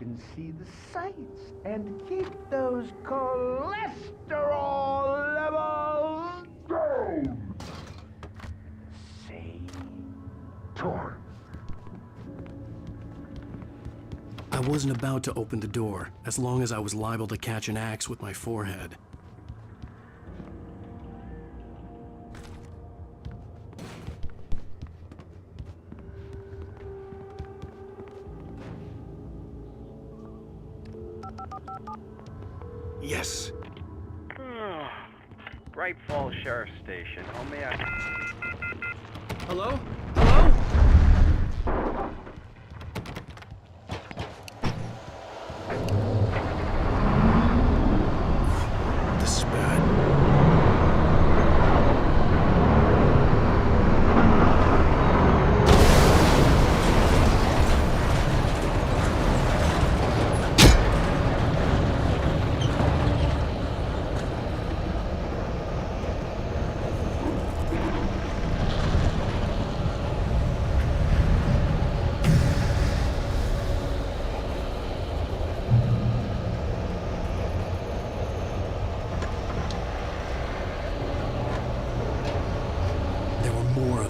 can see the sights and keep those cholesterol levels down. Say, Tor. I wasn't about to open the door, as long as I was liable to catch an axe with my forehead. Yes. Bright Falls Sheriff Station. Oh, may I... Hello? Hello? This is bad. More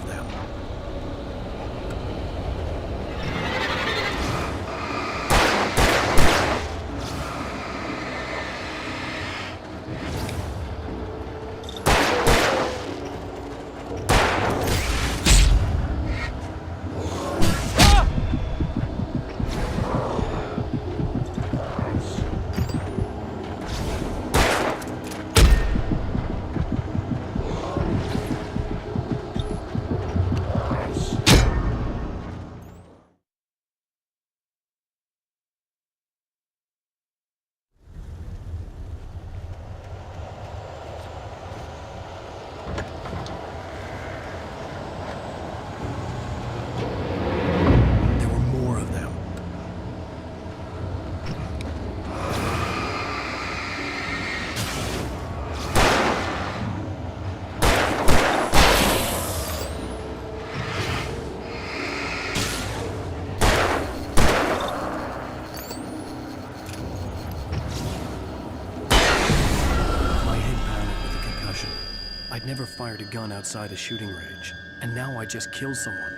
of them. I'd never fired a gun outside a shooting range, and now I just killed someone.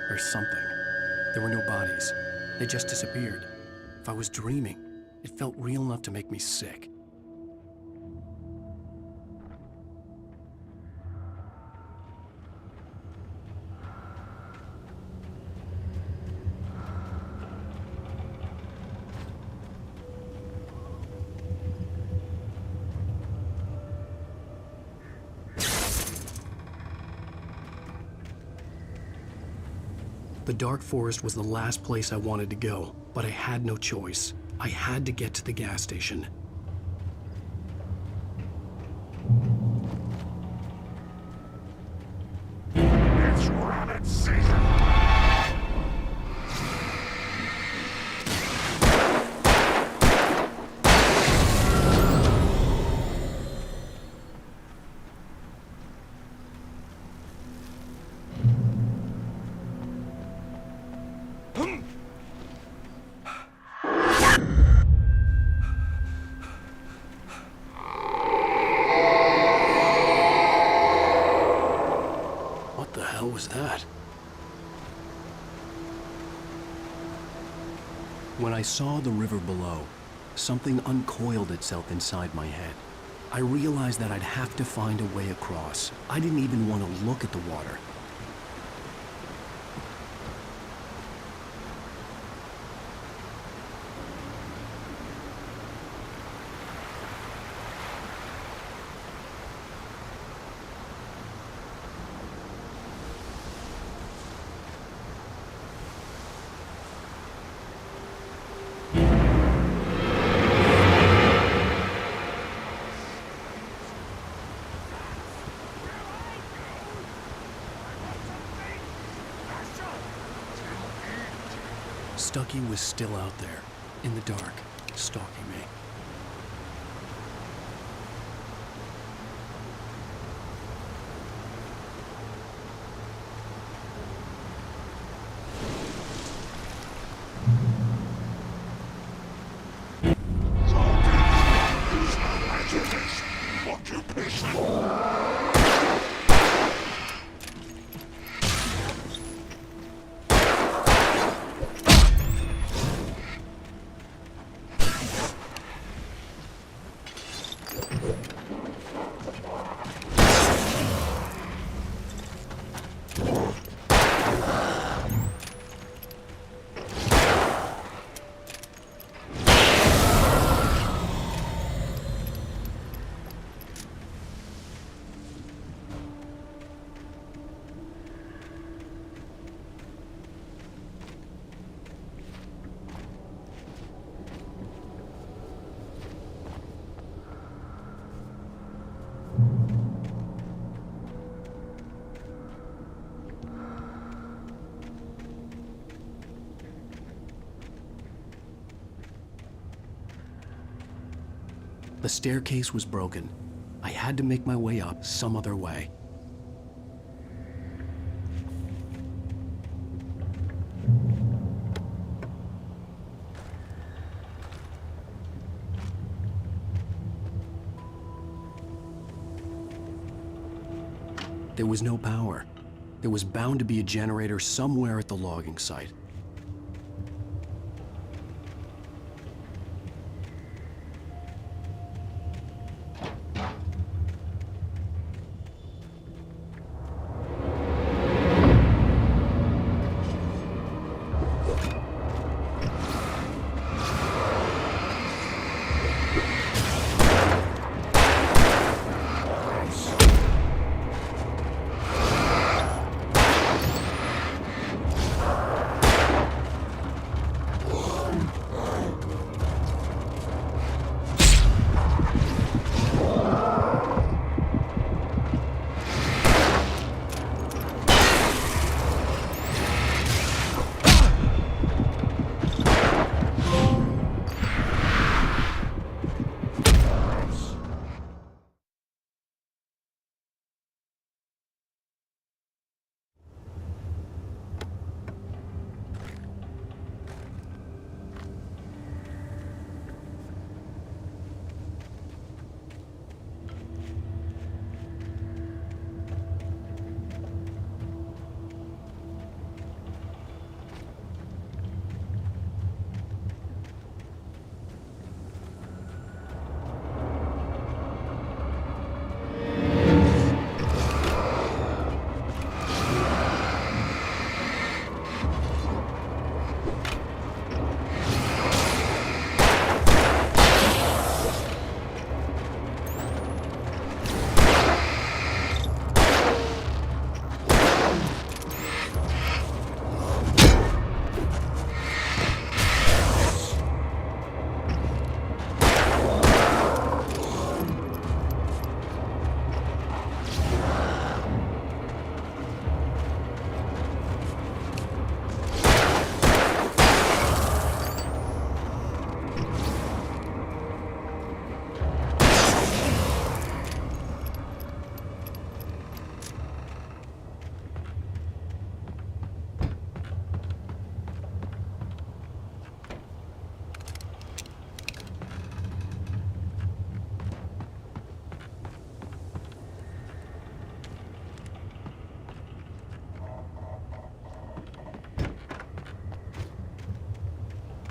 Or something. There were no bodies. They just disappeared. If I was dreaming, it felt real enough to make me sick. The dark forest was the last place I wanted to go, but I had no choice. I had to get to the gas station. It's rabbit season. What was that? When I saw the river below, something uncoiled itself inside my head. I realized that I'd have to find a way across. I didn't even want to look at the water. Stucky was still out there, in the dark, stalking me. The staircase was broken. I had to make my way up some other way. There was no power. There was bound to be a generator somewhere at the logging site.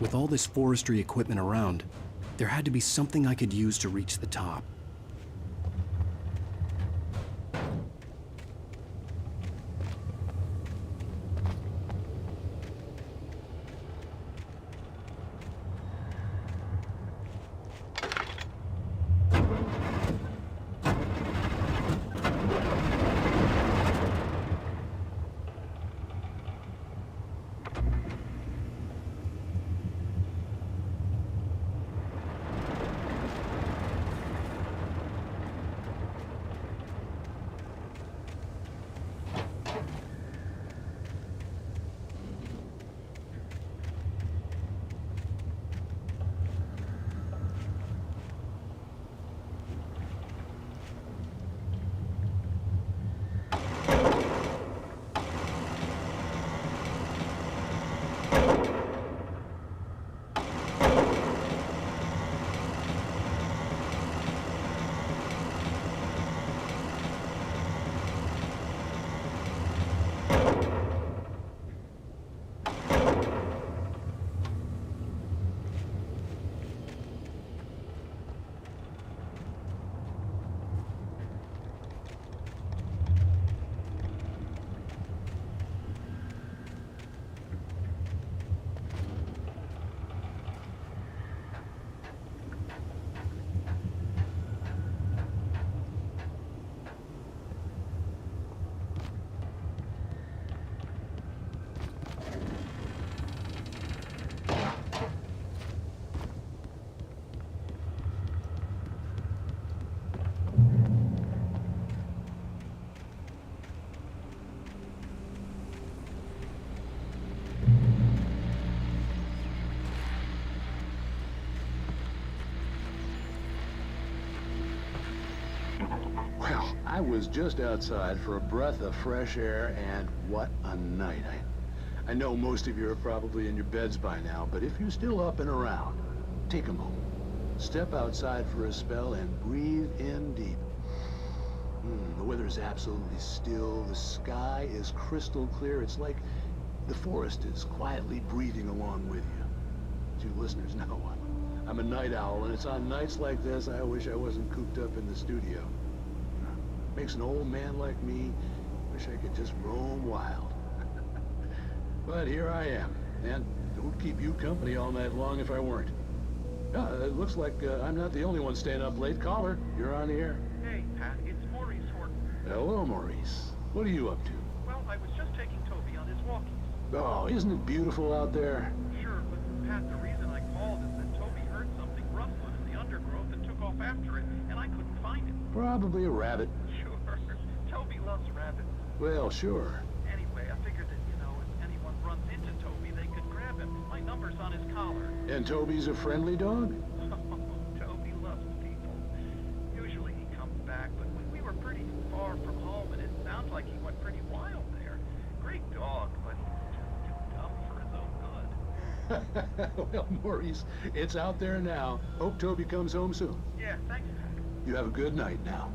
With all this forestry equipment around, there had to be something I could use to reach the top. Well, I was just outside for a breath of fresh air, and what a night. I know most of you are probably in your beds by now, but if you're still up and around, take a moment. Step outside for a spell and breathe in deep. The weather is absolutely still. The sky is crystal clear. It's like the forest is quietly breathing along with you. As you listeners know, I'm a night owl, and it's on nights like this I wish I wasn't cooped up in the studio. Makes an old man like me wish I could just roam wild. But here I am, and it would keep you company all night long if I weren't. It looks like I'm not the only one staying up late. Caller, you're on the air. Hey, Pat, it's Maurice Horton. Hello, Maurice. What are you up to? Well, I was just taking Toby on his walkies. Oh, isn't it beautiful out there? Sure, but Pat, the reason I called is that Toby heard something rustling in the undergrowth and took off after it, and I couldn't find it. Probably a rabbit. Sure. Toby loves rabbits. Well, sure. Anyway, I figured that, if anyone runs into Toby, they could grab him. My number's on his collar. And Toby's a friendly dog? Toby loves people. Usually he comes back, but we were pretty far from home, and it sounds like he went pretty wild there. Great dog, but just too dumb for his own good. Well, Maurice, it's out there now. Hope Toby comes home soon. Yeah, thanks, Pat. You have a good night now.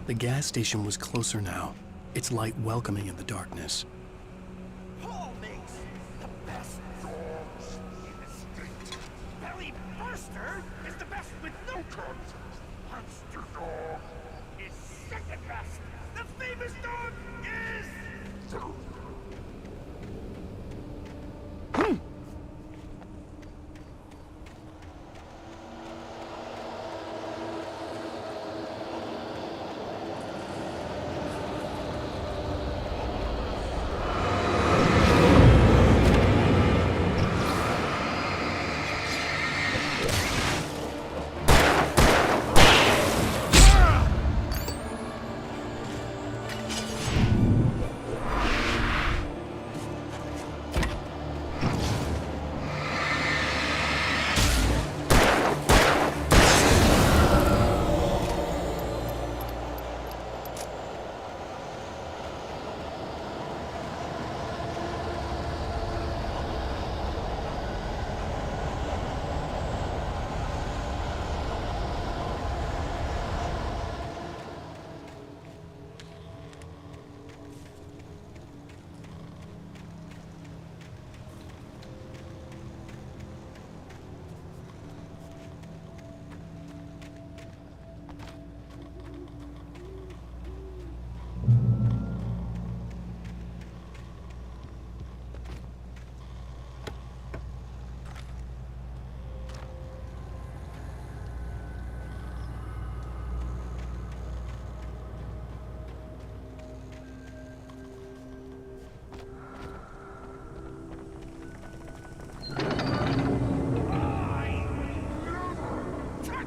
The gas station was closer now, its light welcoming in the darkness. Paul makes the best dogs in the state. Belly Burster is the best with no cuts. Monster Dog is second best. The famous dog is...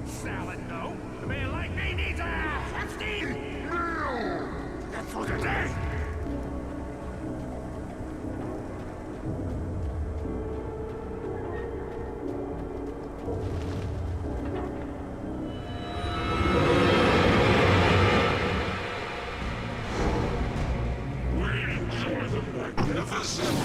Salad, no. A man like me needs a hefty meal. That's for today. We enjoy the magnificent.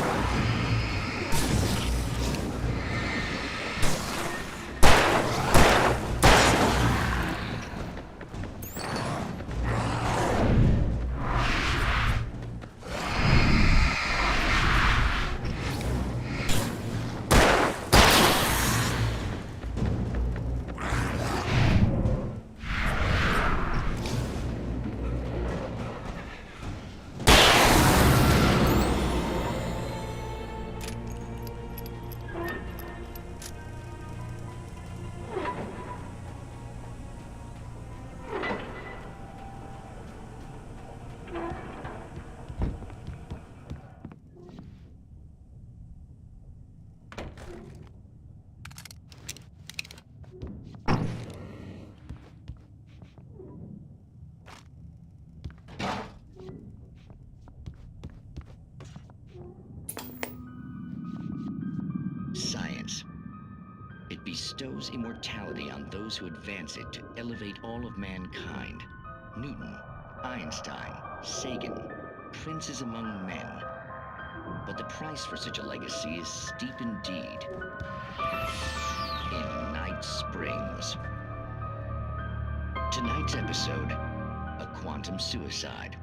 bestows immortality on those who advance it to elevate all of mankind. Newton, Einstein, Sagan, princes among men. But the price for such a legacy is steep indeed. In Night Springs. Tonight's episode, a quantum suicide.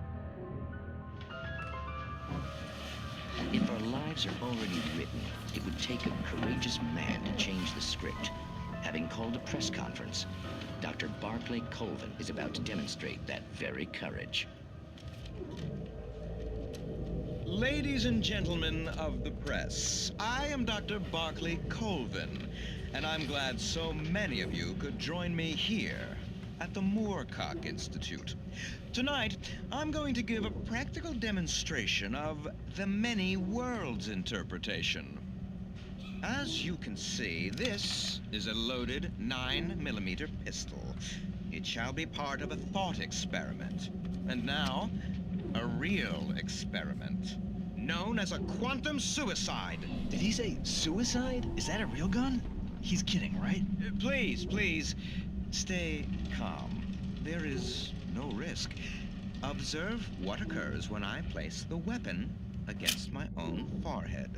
If our lives are already written, it would take a courageous man to change the script. Having called a press conference, Dr. Barclay Colvin is about to demonstrate that very courage. Ladies and gentlemen of the press, I am Dr. Barclay Colvin, and I'm glad so many of you could join me here at the Moorcock Institute. Tonight, I'm going to give a practical demonstration of the many worlds interpretation. As you can see, this is a loaded 9mm pistol. It shall be part of a thought experiment. And now, a real experiment, known as a quantum suicide. Did he say suicide? Is that a real gun? He's kidding, right? Please, stay calm. There is no risk. Observe what occurs when I place the weapon against my own forehead.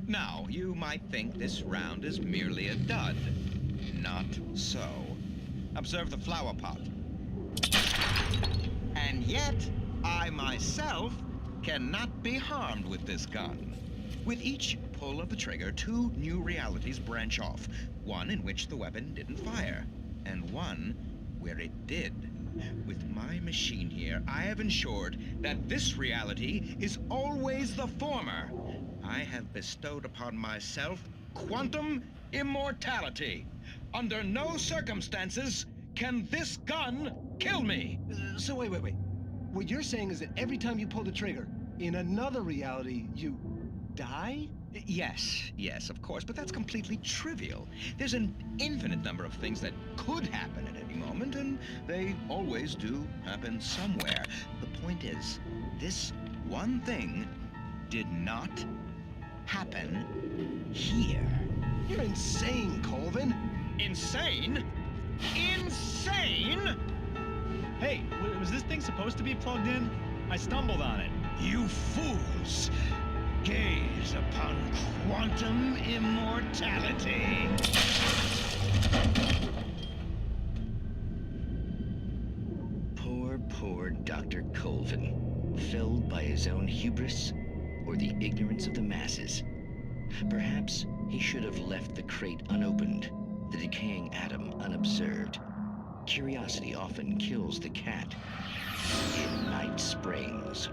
Now, you might think this round is merely a dud. Not so. Observe the flower pot. And yet, I myself cannot be harmed with this gun. With each pull of the trigger, two new realities branch off. One in which the weapon didn't fire, and one where it did. With my machine here, I have ensured that this reality is always the former. I have bestowed upon myself quantum immortality. Under no circumstances can this gun kill me. So wait. What you're saying is that every time you pull the trigger, in another reality, you die? Yes, of course, but that's completely trivial. There's an infinite number of things that could happen at any moment, and they always do happen somewhere. The point is, this one thing did not happen here. You're insane, Colvin. Insane? Insane? Hey, was this thing supposed to be plugged in? I stumbled on it. You fools! Gaze upon quantum immortality. Poor Dr. Colvin, felled by his own hubris or the ignorance of the masses. Perhaps he should have left the crate unopened, the decaying atom unobserved. Curiosity often kills the cat. In Night Springs.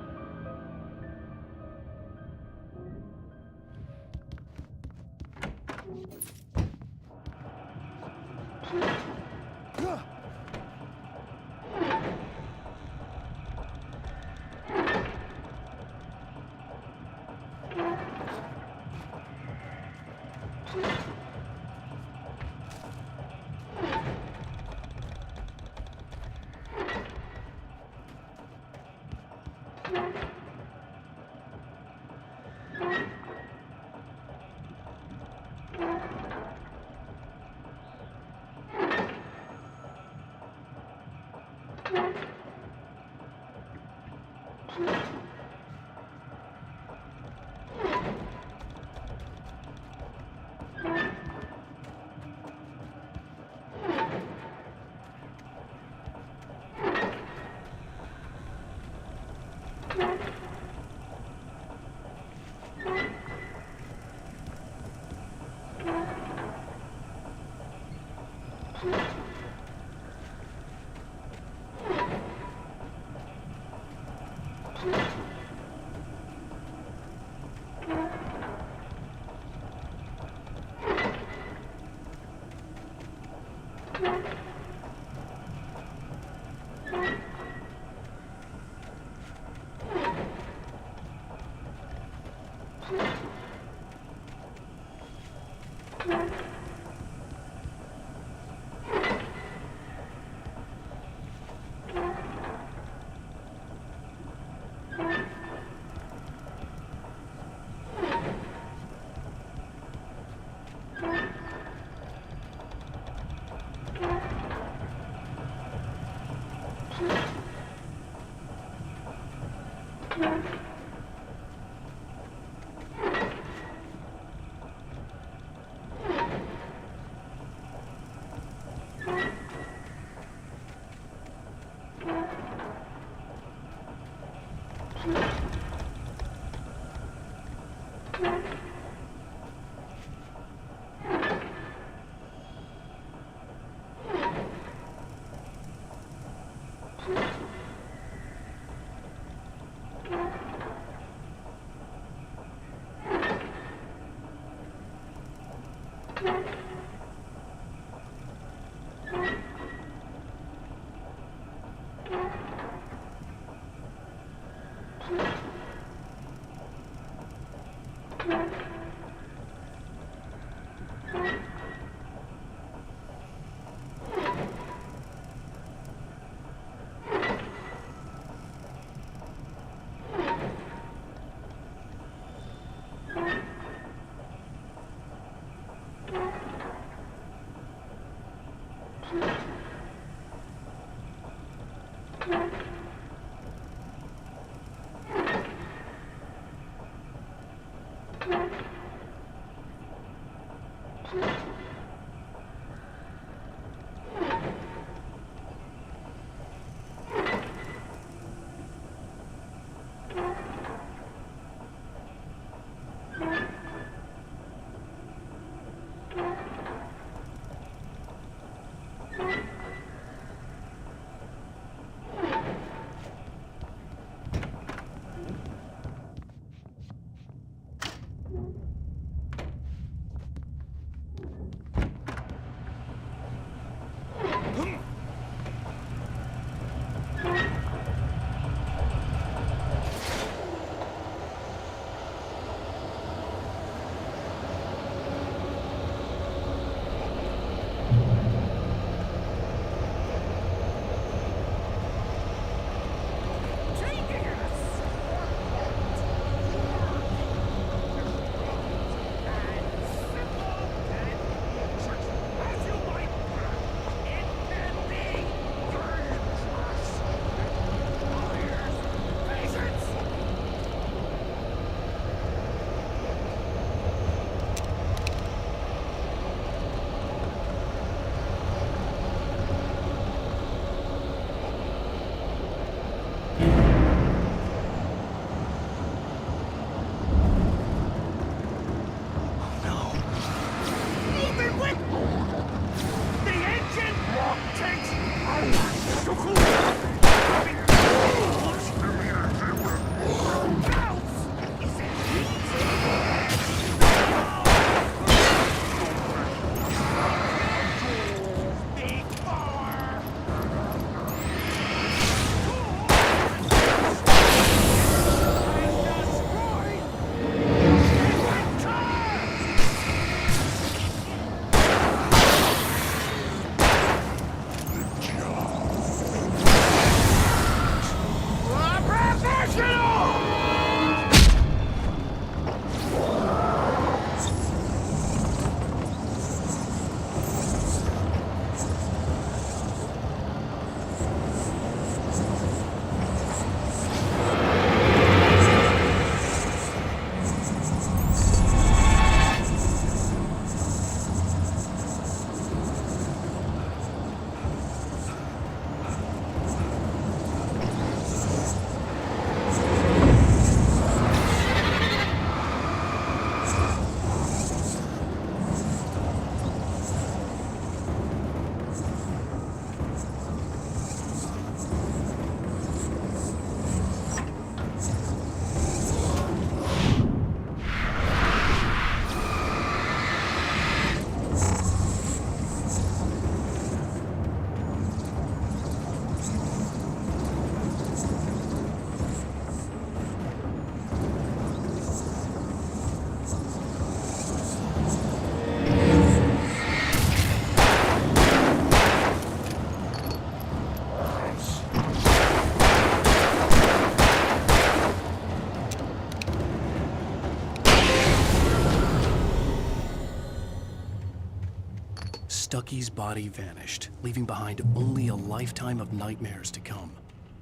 Stucky's body vanished, leaving behind only a lifetime of nightmares to come,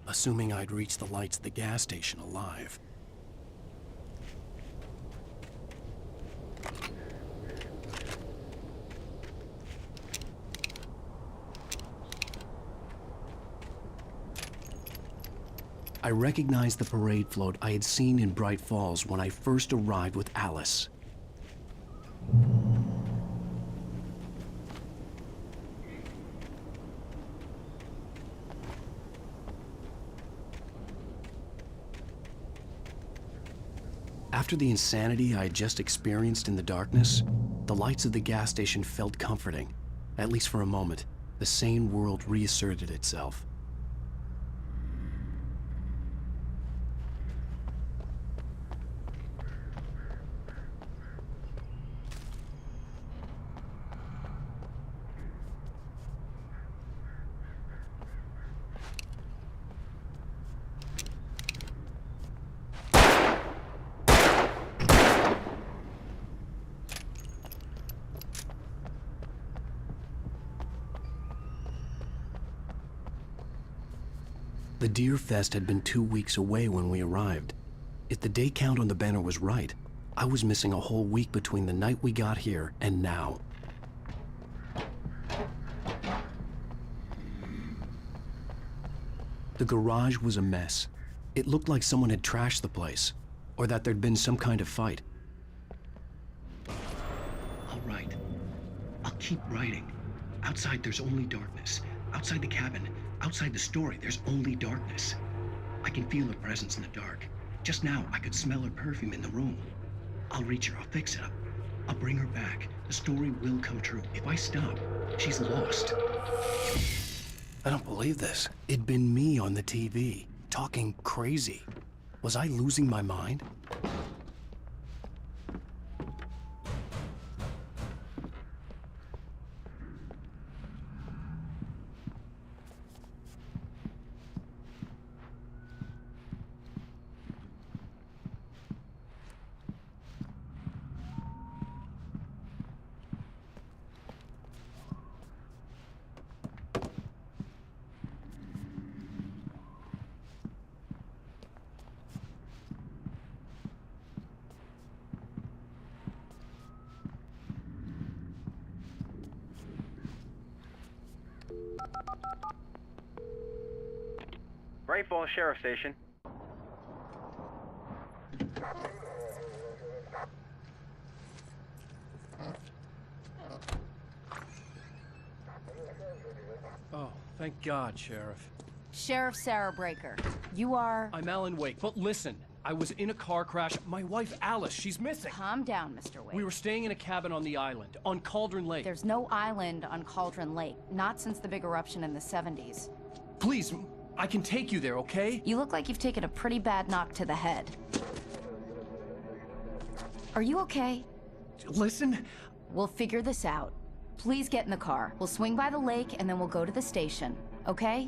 assuming I'd reach the lights at the gas station alive. I recognized the parade float I had seen in Bright Falls when I first arrived with Alice. After the insanity I had just experienced in the darkness, the lights of the gas station felt comforting. At least for a moment, the sane world reasserted itself. The Deer Fest had been 2 weeks away when we arrived. If the day count on the banner was right, I was missing a whole week between the night we got here and now. The garage was a mess. It looked like someone had trashed the place, or that there'd been some kind of fight. I'll write. I'll keep writing. Outside, there's only darkness. Outside the cabin, outside the story, there's only darkness. I can feel her presence in the dark. Just now, I could smell her perfume in the room. I'll reach her, I'll fix it up. I'll bring her back. The story will come true. If I stop, she's lost. I don't believe this. It'd been me on the TV, talking crazy. Was I losing my mind? Great Falls Sheriff Station. Oh, thank God, Sheriff. Sheriff Sarah Breaker. You are... I'm Alan Wake, but listen, I was in a car crash. My wife, Alice, she's missing. Calm down, Mr. Wake. We were staying in a cabin on the island, on Cauldron Lake. There's no island on Cauldron Lake, not since the big eruption in the 70s. Please, I can take you there, okay? You look like you've taken a pretty bad knock to the head. Are you okay? Listen. We'll figure this out. Please get in the car. We'll swing by the lake and then we'll go to the station, okay?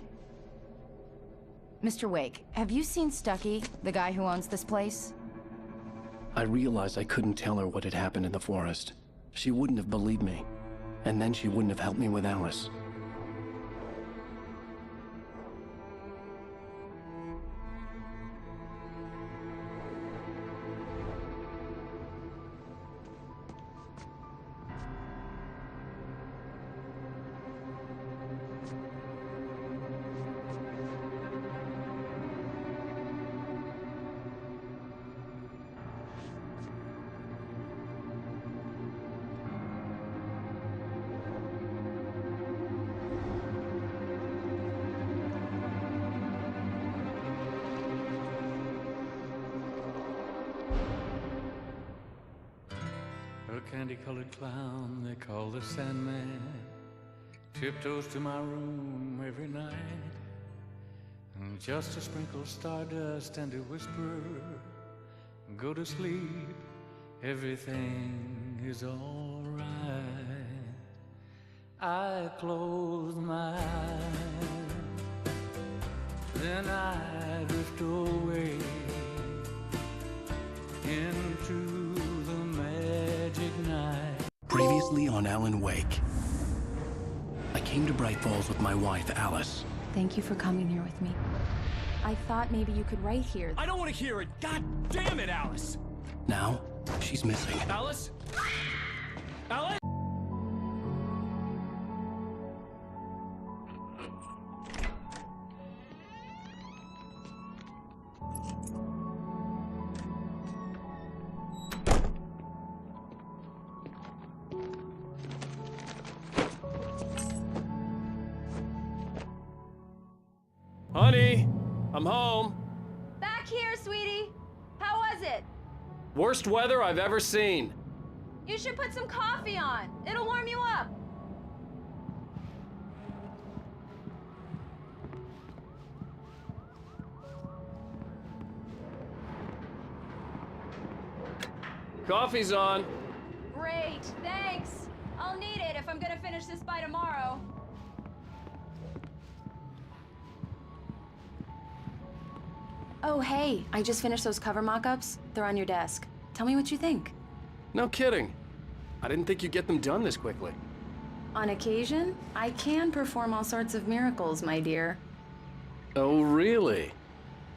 Mr. Wake, have you seen Stucky, the guy who owns this place? I realized I couldn't tell her what had happened in the forest. She wouldn't have believed me. And then she wouldn't have helped me with Alice. Candy-colored clown they call the Sandman tiptoes to my room every night, and just to sprinkle stardust and to whisper, go to sleep, everything is all right. I close my eyes, then I drift away into Previously on Alan Wake. I came to Bright Falls with my wife, Alice. Thank you for coming here with me. I thought maybe you could write here. I don't want to hear it! God damn it, Alice! Now, she's missing. Alice? Alice? Honey, I'm home. Back here, sweetie. How was it? Worst weather I've ever seen. You should put some coffee on. It'll warm you up. Coffee's on. Great, thanks. I'll need it if I'm gonna finish this by tomorrow. Oh, hey, I just finished those cover mock-ups. They're on your desk. Tell me what you think. No kidding. I didn't think you'd get them done this quickly. On occasion, I can perform all sorts of miracles, my dear. Oh, really?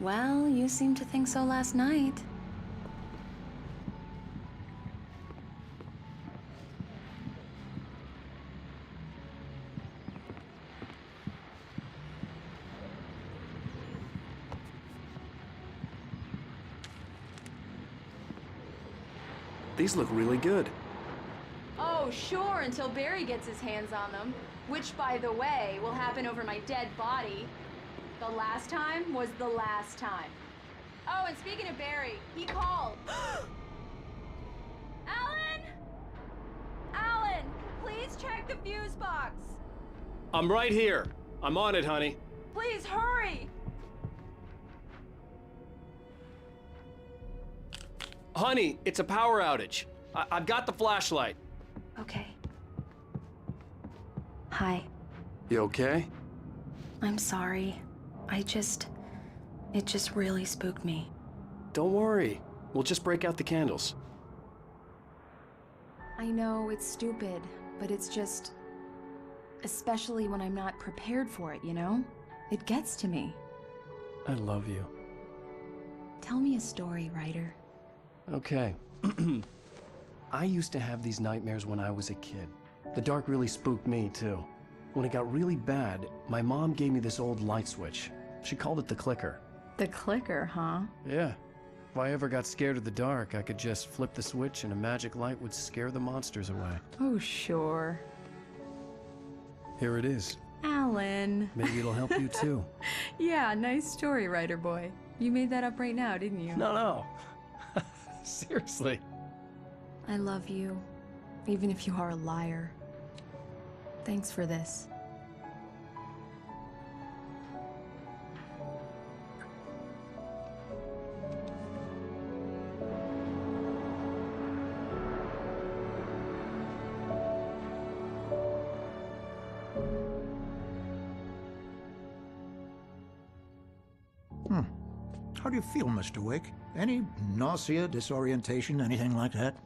Well, you seemed to think so last night. These look really good. Oh, sure, until Barry gets his hands on them. Which, by the way, will happen over my dead body. The last time was the last time. Oh, and speaking of Barry, he called. Alan! Alan, please check the fuse box. I'm right here. I'm on it, honey. Please hurry! Honey, it's a power outage. I've got the flashlight. Okay. Hi. You okay? I'm sorry. It just really spooked me. Don't worry. We'll just break out the candles. I know it's stupid, but it's just... especially when I'm not prepared for it, you know? It gets to me. I love you. Tell me a story, writer. Okay. I used to have these nightmares when I was a kid. The dark really spooked me, too. When it got really bad, my mom gave me this old light switch. She called it the clicker. The clicker, huh? Yeah. If I ever got scared of the dark, I could just flip the switch and a magic light would scare the monsters away. Oh, sure. Here it is. Alan. Maybe it'll help you, too. Yeah, nice story, writer boy. You made that up right now, didn't you? No. Seriously. I love you, even if you are a liar. Thanks for this. How do you feel, Mr. Wake? Any nausea, disorientation, anything like that?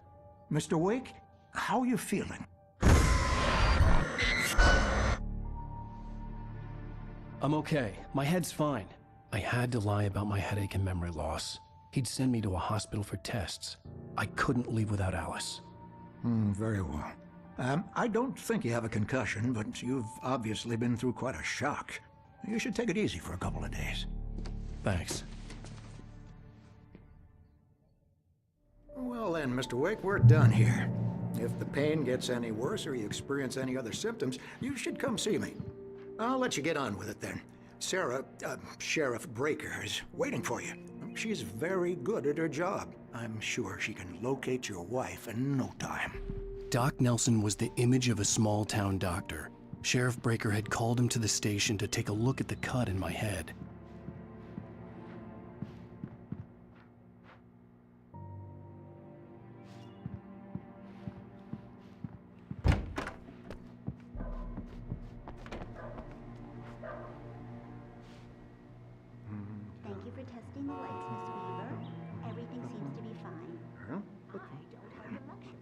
Mr. Wake, how are you feeling? I'm okay. My head's fine. I had to lie about my headache and memory loss. He'd send me to a hospital for tests. I couldn't leave without Alice. Very well. I don't think you have a concussion, but you've obviously been through quite a shock. You should take it easy for a couple of days. Thanks. Well then, Mr. Wake, we're done here. If the pain gets any worse or you experience any other symptoms, you should come see me. I'll let you get on with it then. Sarah, Sheriff Breaker, is waiting for you. She's very good at her job. I'm sure she can locate your wife in no time. Doc Nelson was the image of a small-town doctor. Sheriff Breaker had called him to the station to take a look at the cut in my head. Thank you for testing the lights, Mr. Weaver. Everything seems to be fine. I don't have the luxury.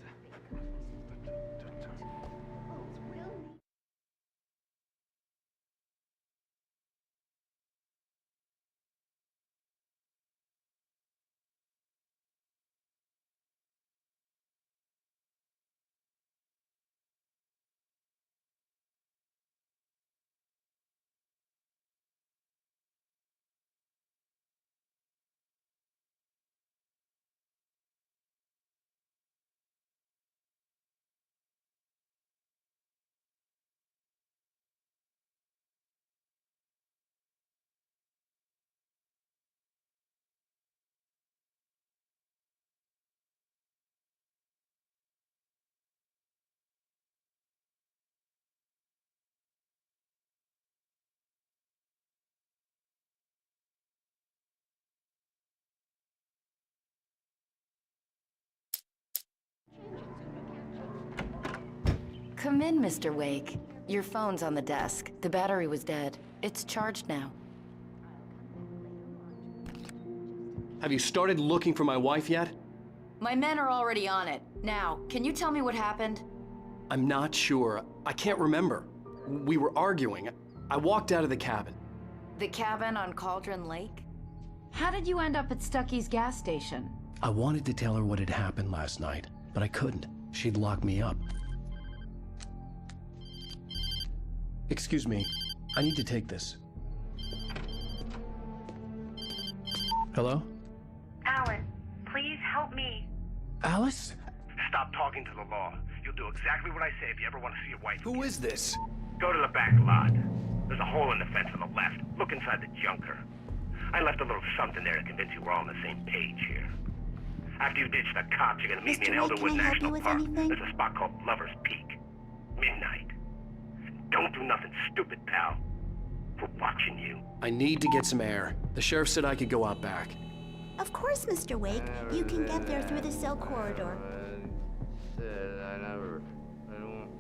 Come in, Mr. Wake. Your phone's on the desk. The battery was dead. It's charged now. Have you started looking for my wife yet? My men are already on it. Now, can you tell me what happened? I'm not sure. I can't remember. We were arguing. I walked out of the cabin. The cabin on Cauldron Lake? How did you end up at Stucky's gas station? I wanted to tell her what had happened last night, but I couldn't. She'd lock me up. Excuse me. I need to take this. Hello? Alan, please help me. Alice? Stop talking to the law. You'll do exactly what I say if you ever want to see your wife. Who is this? Go to the back lot. There's a hole in the fence on the left. Look inside the junker. I left a little something there to convince you we're all on the same page here. After you ditch the cops, you're gonna meet me in Elderwood National Park. There's a spot called Lover's Peak. Midnight. Don't do nothing stupid, pal. We're watching you. I need to get some air. The sheriff said I could go out back. Of course, Mr. Wake. You can get there through the cell corridor.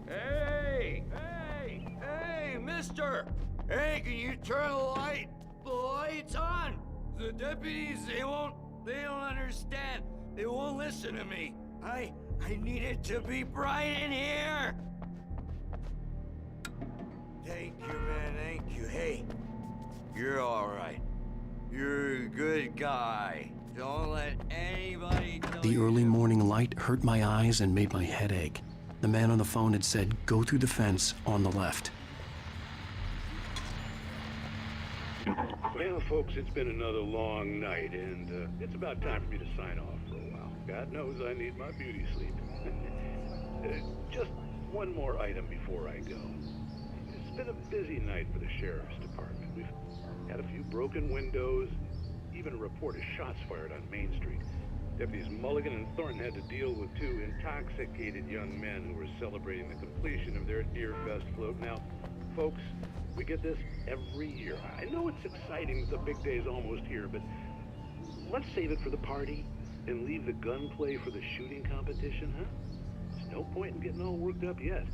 Hey, mister! Hey, can you turn the lights on? The deputies, they don't understand. They won't listen to me. I need it to be bright in here. Thank you, man, thank you. Hey, you're all right. You're a good guy. Don't let anybody tell The early morning light hurt my eyes and made my head ache. The man on the phone had said, go through the fence on the left. Well, folks, it's been another long night, and it's about time for me to sign off for a while. God knows I need my beauty sleep. Just one more item before I go. It's been a busy night for the sheriff's department. We've had a few broken windows, even a report of shots fired on Main Street. Deputies Mulligan and Thornton had to deal with two intoxicated young men who were celebrating the completion of their Deer Fest float. Now, folks, we get this every year. I know it's exciting that the big day's almost here, but let's save it for the party and leave the gunplay for the shooting competition, huh? There's no point in getting all worked up yet.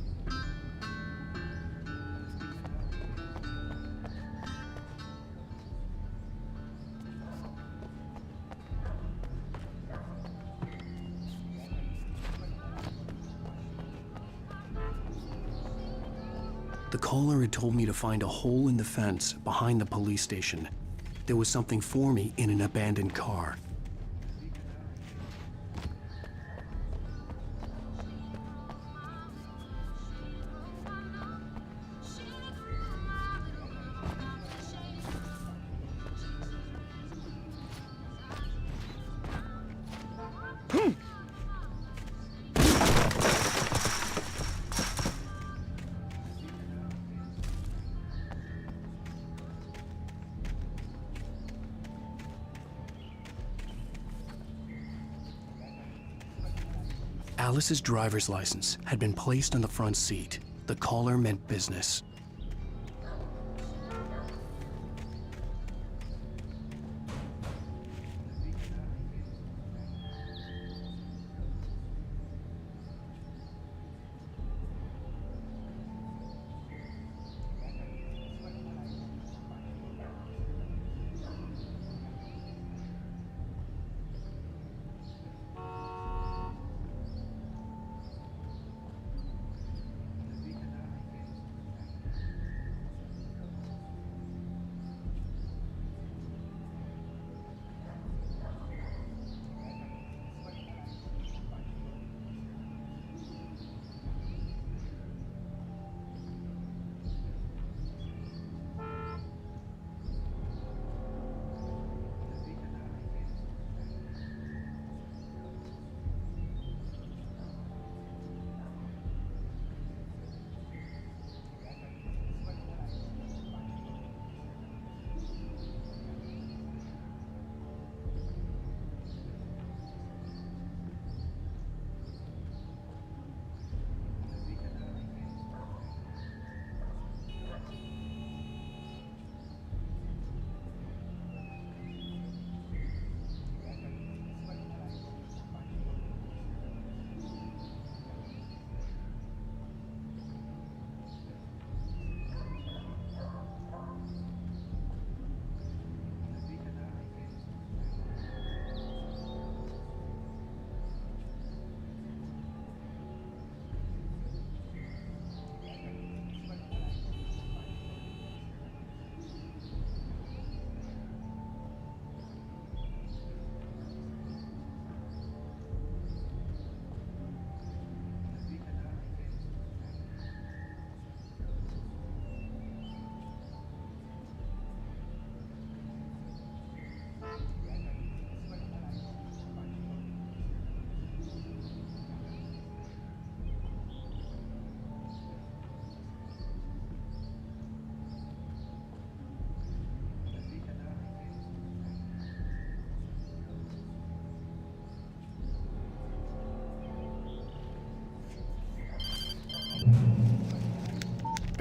The caller had told me to find a hole in the fence behind the police station. There was something for me in an abandoned car. Alice's driver's license had been placed on the front seat. The caller meant business.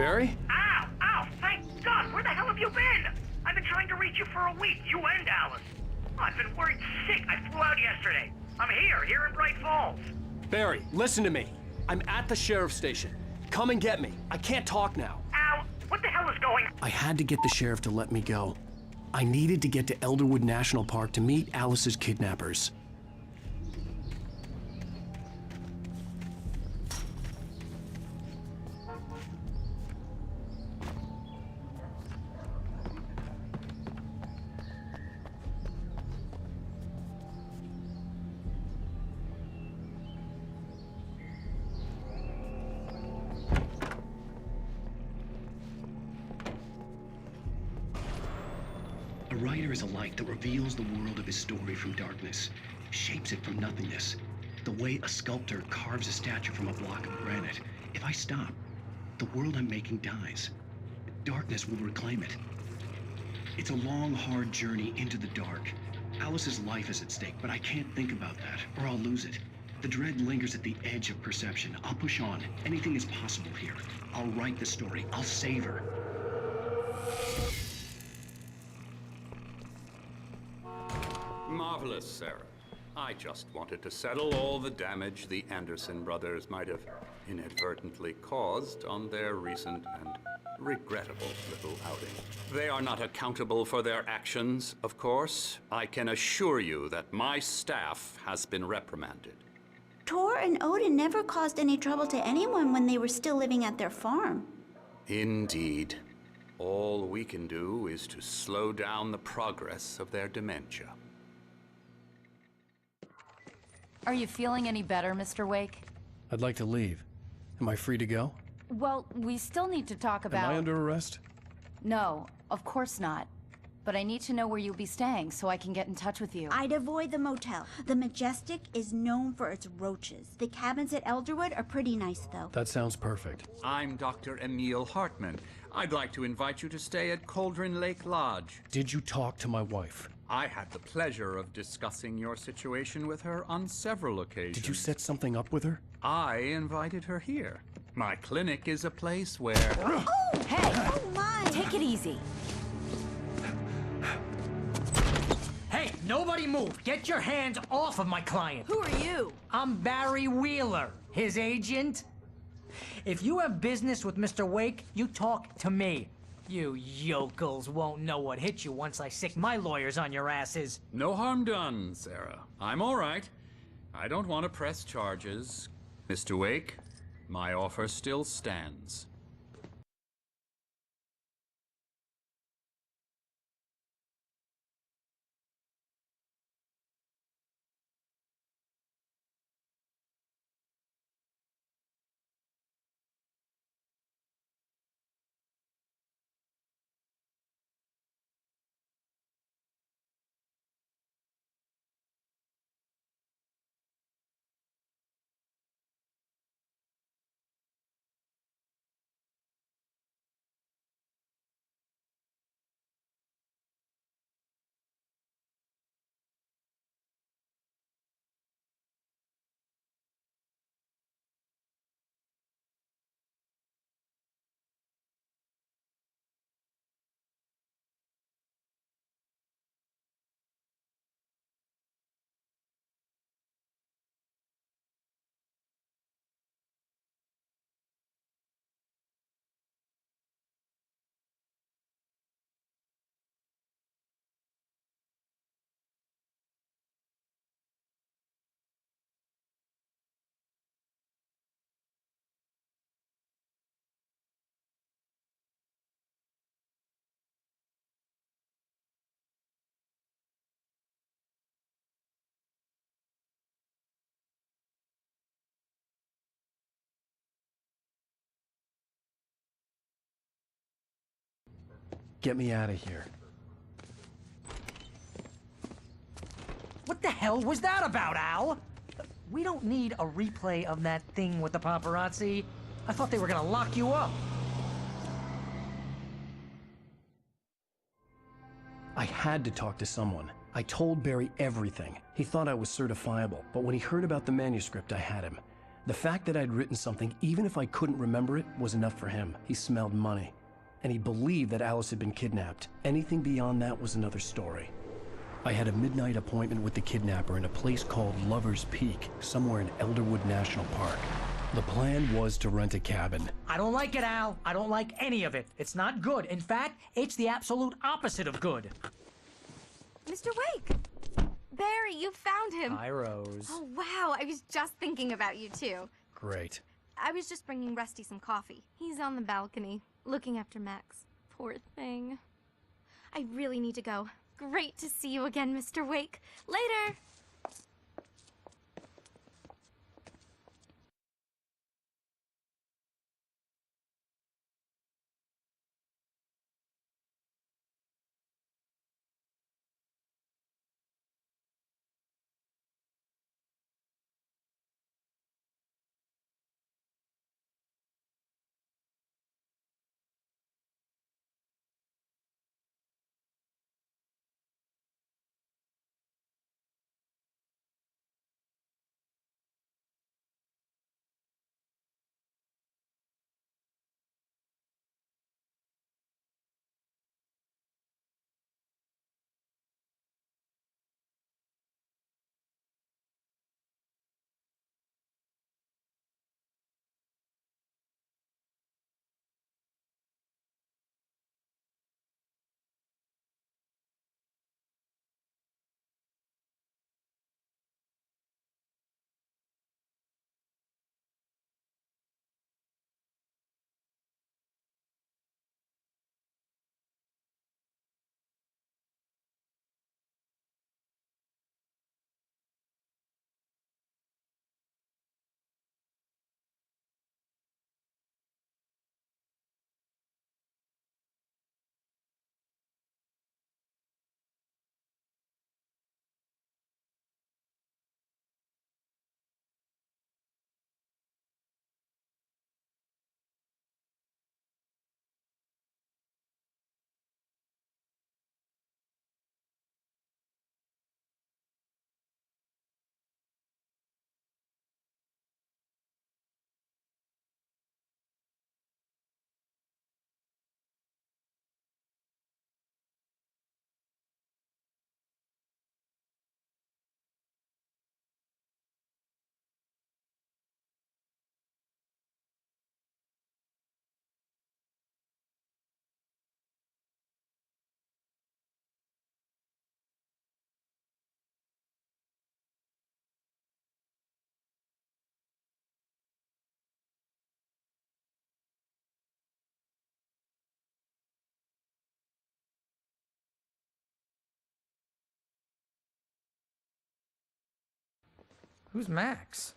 Barry? Ow! Ow! Thank God! Where the hell have you been? I've been trying to reach you for a week, you and Alice. I've been worried sick. I flew out yesterday. I'm here in Bright Falls. Barry, listen to me. I'm at the sheriff's station. Come and get me. I can't talk now. Ow! What the hell is going on? I had to get the sheriff to let me go. I needed to get to Elderwood National Park to meet Alice's kidnappers. A writer is a light that reveals the world of his story from darkness, shapes it from nothingness. The way a sculptor carves a statue from a block of granite. If I stop, the world I'm making dies. Darkness will reclaim it. It's a long, hard journey into the dark. Alice's life is at stake, but I can't think about that, or I'll lose it. The dread lingers at the edge of perception. I'll push on. Anything is possible here. I'll write the story. I'll save her. Marvelous, Sarah. I just wanted to settle all the damage the Anderson brothers might have inadvertently caused on their recent and regrettable little outing. They are not accountable for their actions, of course. I can assure you that my staff has been reprimanded. Tor and Odin never caused any trouble to anyone when they were still living at their farm. Indeed. All we can do is to slow down the progress of their dementia. Are you feeling any better, Mr. Wake? I'd like to leave. Am I free to go? Well, we still need to talk about... Am I under arrest? No, of course not. But I need to know where you'll be staying so I can get in touch with you. I'd avoid the motel. The Majestic is known for its roaches. The cabins at Elderwood are pretty nice, though. That sounds perfect. I'm Dr. Emil Hartman. I'd like to invite you to stay at Cauldron Lake Lodge. Did you talk to my wife? I had the pleasure of discussing your situation with her on several occasions. Did you set something up with her? I invited her here. My clinic is a place where... Oh! Hey! Oh, my! Take it easy. Hey, nobody move! Get your hands off of my client! Who are you? I'm Barry Wheeler, his agent. If you have business with Mr. Wake, you talk to me. You yokels won't know what hit you once I sick my lawyers on your asses. No harm done, Sarah. I'm all right. I don't want to press charges. Mr. Wake, my offer still stands. Get me out of here. What the hell was that about, Al? We don't need a replay of that thing with the paparazzi. I thought they were gonna lock you up. I had to talk to someone. I told Barry everything. He thought I was certifiable, but when he heard about the manuscript, I had him. The fact that I'd written something, even if I couldn't remember it, was enough for him. He smelled money. And he believed that Alice had been kidnapped. Anything beyond that was another story. I had a midnight appointment with the kidnapper in a place called Lover's Peak, somewhere in Elderwood National Park. The plan was to rent a cabin. I don't like it, Al. I don't like any of it. It's not good. In fact, it's the absolute opposite of good. Mr. Wake! Barry, you found him. Hi, Rose. Oh, wow. I was just thinking about you, too. Great. I was just bringing Rusty some coffee. He's on the balcony, looking after Max. Poor thing. I really need to go. Great to see you again, Mr. Wake. Later! Who's Max?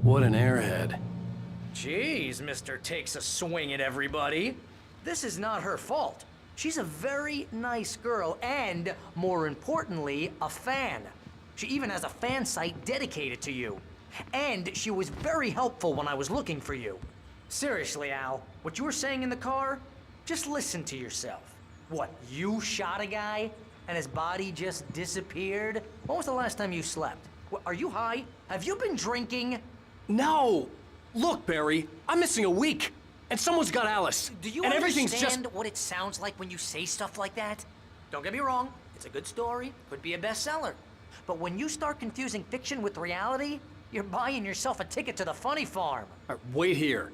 What an airhead. Jeez, Mr. Takes a swing at everybody. This is not her fault. She's a very nice girl and, more importantly, a fan. She even has a fan site dedicated to you. And she was very helpful when I was looking for you. Seriously, Al, what you were saying in the car, just listen to yourself. What, you shot a guy and his body just disappeared? When was the last time you slept? What, are you high? Have you been drinking? No! Look, Barry, I'm missing a week, and someone's got Alice. Do you and understand everything's just... what it sounds like when you say stuff like that? Don't get me wrong, it's a good story, could be a bestseller. But when you start confusing fiction with reality, you're buying yourself a ticket to the funny farm. Wait here.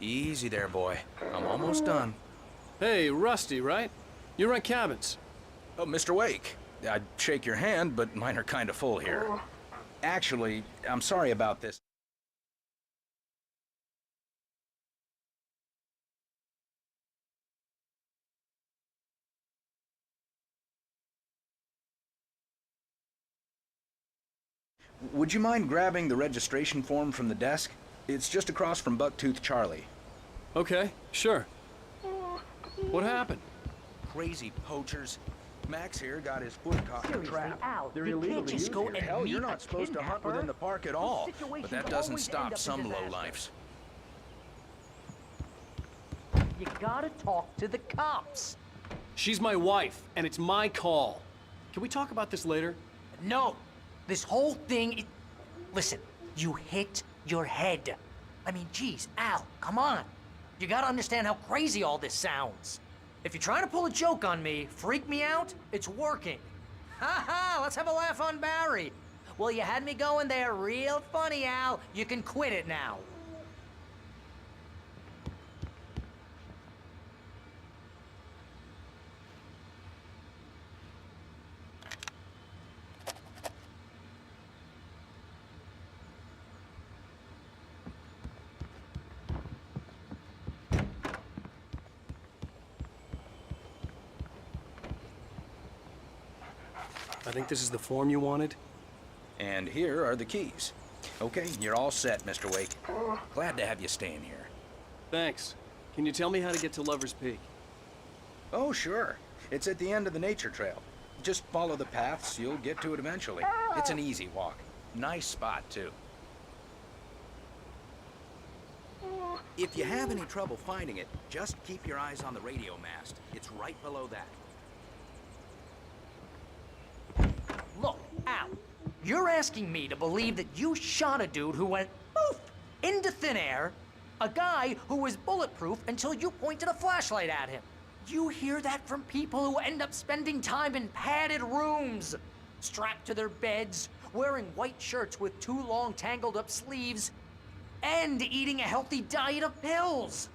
Easy there, boy. I'm almost done. Hey, Rusty, right? You rent cabins. Oh, Mr. Wake. I'd shake your hand, but mine are kind of full here. Actually, I'm sorry about this. Would you mind grabbing the registration form from the desk? It's just across from Bucktooth Charlie. Okay, sure. What happened? Crazy poachers. Max here got his foot caught in a Seriously, trap. Al, They're you illegal can't to just use go here. and Hell, meet you're a not supposed to hunt kidnapper. within the park at all. These But situations that doesn't always end stop up in some disaster. lowlifes. You gotta talk to the cops. She's my wife, and it's my call. Can we talk about this later? No. This whole thing... Listen, you hit your head. I mean, geez, Al, come on. You gotta understand how crazy all this sounds. If you're trying to pull a joke on me, freak me out, it's working. Ha ha, let's have a laugh on Barry. Well, you had me going there real funny, Al. You can quit it now. I think this is the form you wanted. And here are the keys. Okay, you're all set, Mr. Wake. Glad to have you staying here. Thanks. Can you tell me how to get to Lover's Peak? Oh, sure. It's at the end of the nature trail. Just follow the paths, you'll get to it eventually. It's an easy walk. Nice spot, too. If you have any trouble finding it, just keep your eyes on the radio mast. It's right below that. Look, Al, you're asking me to believe that you shot a dude who went poof into thin air, a guy who was bulletproof until you pointed a flashlight at him. You hear that from people who end up spending time in padded rooms, strapped to their beds, wearing white shirts with too long tangled up sleeves, and eating a healthy diet of pills.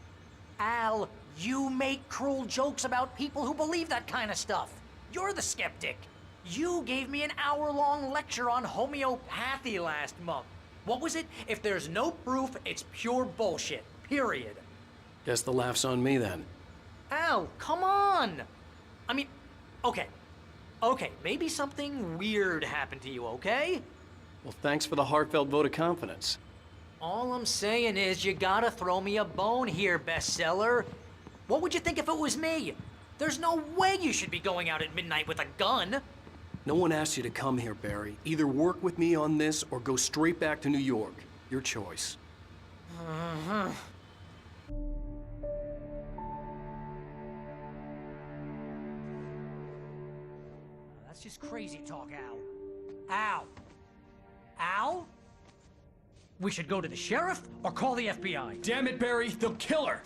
Al, you make cruel jokes about people who believe that kind of stuff. You're the skeptic. You gave me an hour-long lecture on homeopathy last month. What was it? If there's no proof, it's pure bullshit. Period. Guess the laugh's on me then. Al, come on! I mean, okay. Okay, maybe something weird happened to you, okay? Well, thanks for the heartfelt vote of confidence. All I'm saying is you gotta throw me a bone here, bestseller. What would you think if it was me? There's no way you should be going out at midnight with a gun. No one asked you to come here, Barry. Either work with me on this or go straight back to New York. Your choice. That's just crazy talk, Al. Al? Al? We should go to the sheriff or call the FBI. Damn it, Barry, they'll kill her!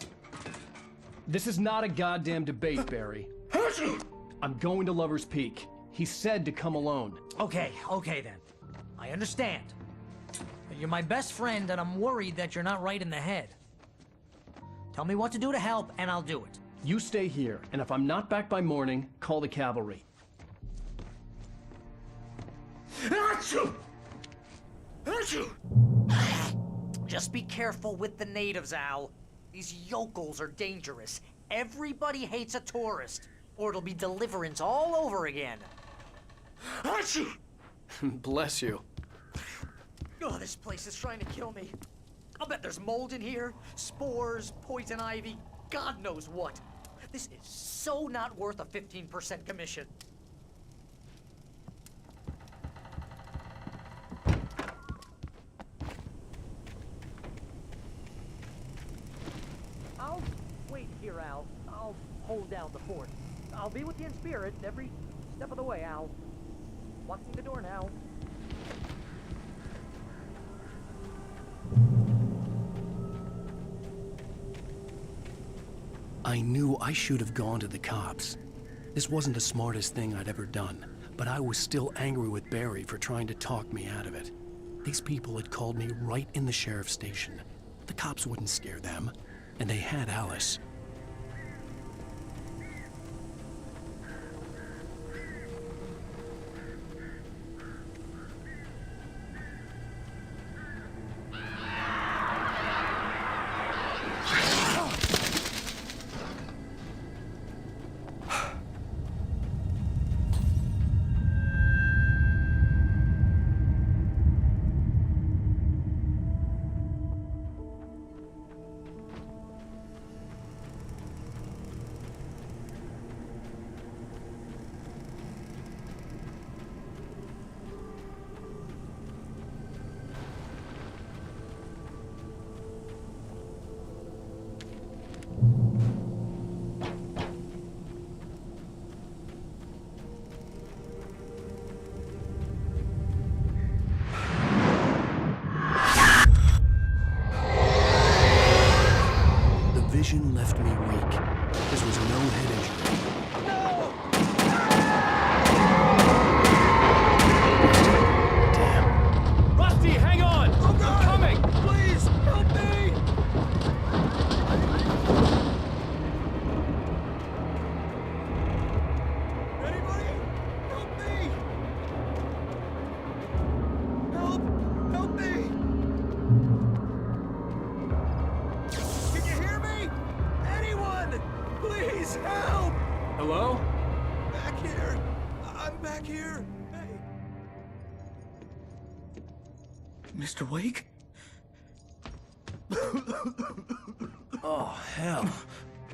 This is not a goddamn debate, Barry. I'm going to Lover's Peak. He said to come alone. Okay then. I understand. You're my best friend, and I'm worried that you're not right in the head. Tell me what to do to help, and I'll do it. You stay here, and if I'm not back by morning, call the cavalry. Achoo! Achoo! Just be careful with the natives, Al. These yokels are dangerous. Everybody hates a tourist, or it'll be Deliverance all over again. Achoo! Bless you. Oh, this place is trying to kill me. I'll bet there's mold in here, spores, poison ivy, God knows what. This is so not worth a 15% commission. I'll wait here, Al. I'll hold down the fort. I'll be with you in spirit every step of the way, Al. Locking the door now. I knew I should have gone to the cops. This wasn't the smartest thing I'd ever done, but I was still angry with Barry for trying to talk me out of it. These people had called me right in the sheriff's station. The cops wouldn't scare them. and they had Alice. Vision left me weak. This was no head injury. Damn. Rusty, hang on! Oh, God. I'm coming! Please, help me! Anybody? Help me! Help me! Can you hear me? Anyone! Please help! Hello? Back here! I'm back here! Hey! Mr. Wake? Oh, hell.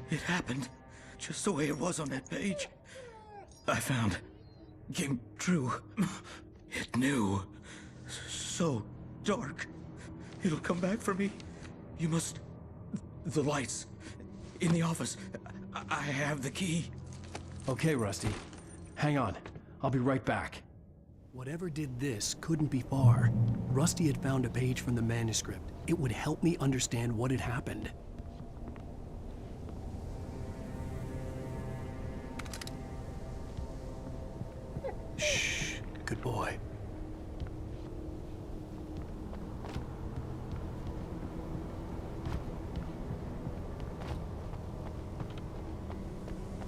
It happened just the way it was on that page. I found. Came true. It knew. So dark. It'll come back for me. You must... The lights. In the office. I have the key. Okay, Rusty. Hang on. I'll be right back. Whatever did this couldn't be far. Rusty had found a page from the manuscript. It would help me understand what had happened. Shh. Good boy.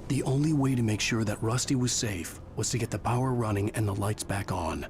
The only way to make sure that Rusty was safe was to get the power running and the lights back on.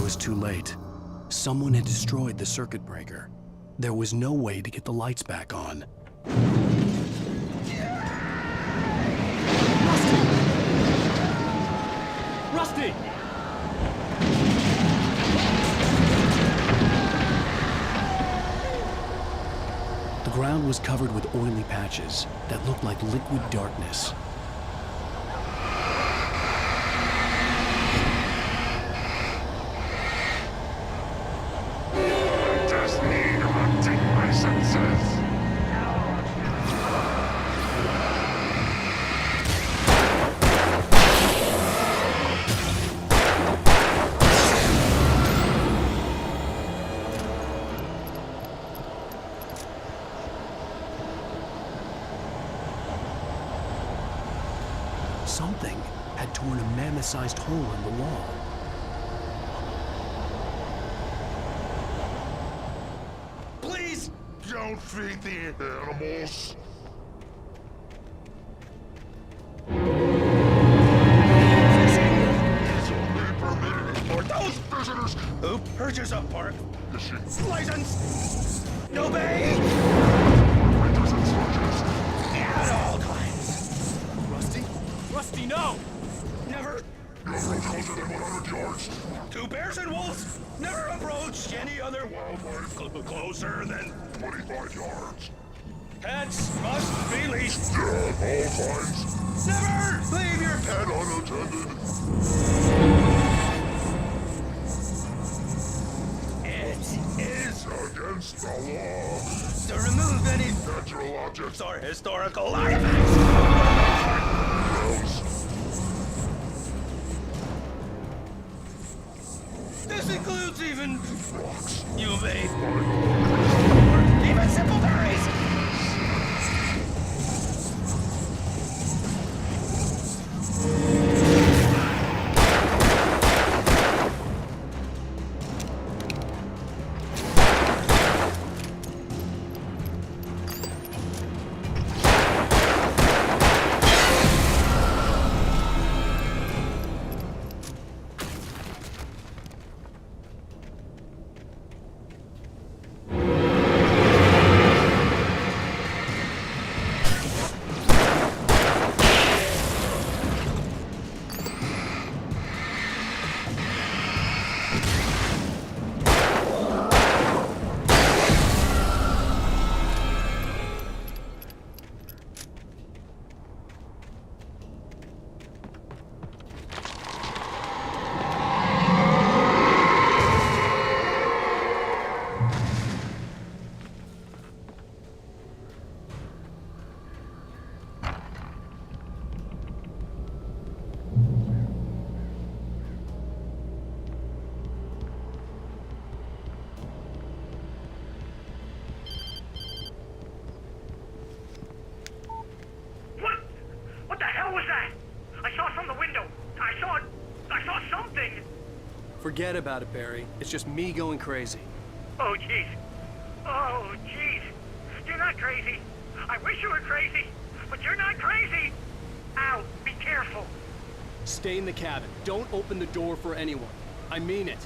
Was too late. Someone had destroyed the circuit breaker. There was no way to get the lights back on. Rusty! The ground was covered with oily patches that looked like liquid darkness. Something had torn a mammoth-sized hole in the wall. Please don't feed the animals. For those visitors who purchase a park license, obey at all times. Rusty? Rusty, no! Never. Never closer than 100 yards. Two bears and wolves never approach any other wildlife closer than 25 yards. Pets must be leashed. Yeah, all times. Never leave your And unattended. It is against the law to remove any natural objects or historical artifacts. This includes even rocks. You may even simple berries. What the hell was that? I saw from the window. I saw something. Forget about it, Barry. It's just me going crazy. Oh, jeez. Oh, jeez. You're not crazy. I wish you were crazy, but you're not crazy. Ow, be careful. Stay in the cabin. Don't open the door for anyone. I mean it.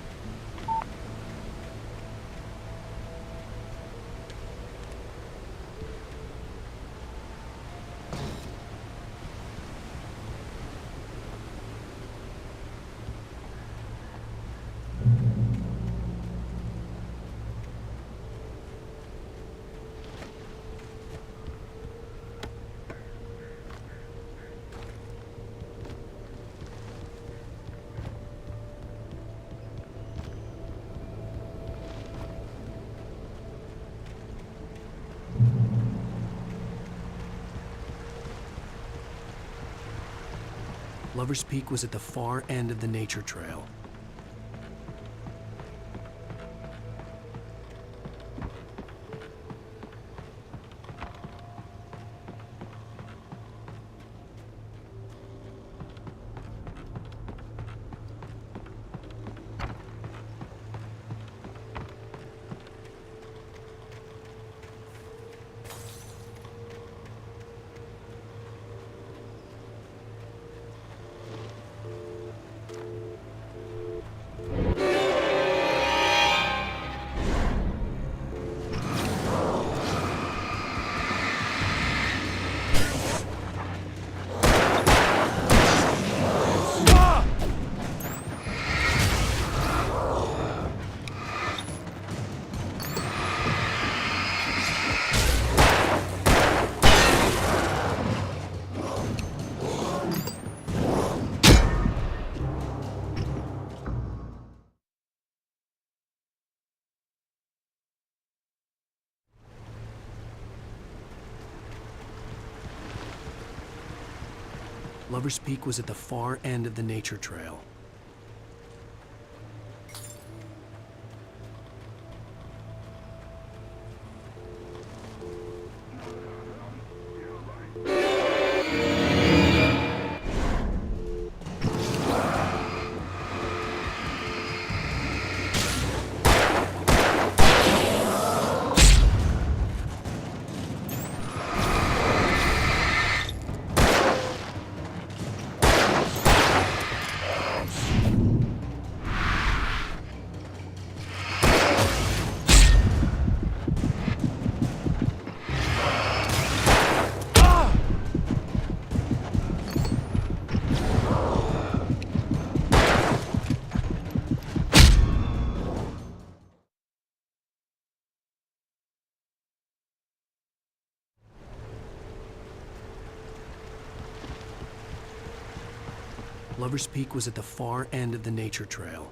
Lover's Peak was at the far end of the nature trail. Lover's Peak was at the far end of the nature trail. Lover's Peak was at the far end of the nature trail.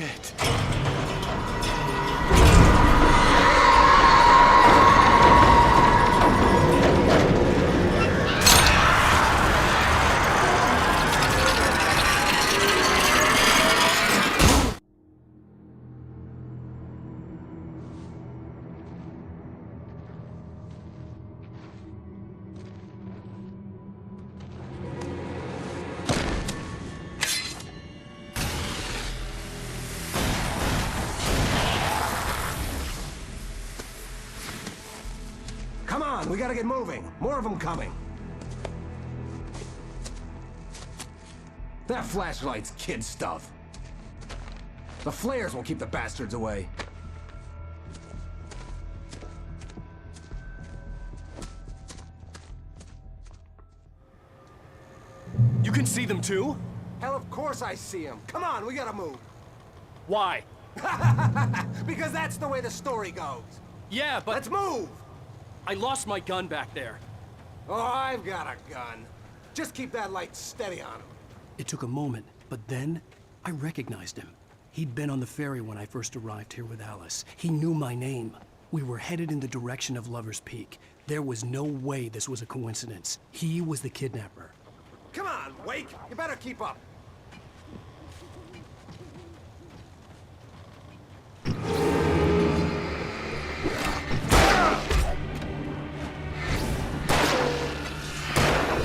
Shit. Come on, we gotta get moving. More of them coming. That flashlight's kid stuff. The flares will keep the bastards away. You can see them too? Hell, of course I see them. Come on, we gotta move. Why? Because that's the way the story goes. Yeah, but... Let's move! I lost my gun back there. Oh, I've got a gun. Just keep that light steady on him. It took a moment, but then I recognized him. He'd been on the ferry when I first arrived here with Alice. He knew my name. We were headed in the direction of Lover's Peak. There was no way this was a coincidence. He was the kidnapper. Come on, Wake! You better keep up.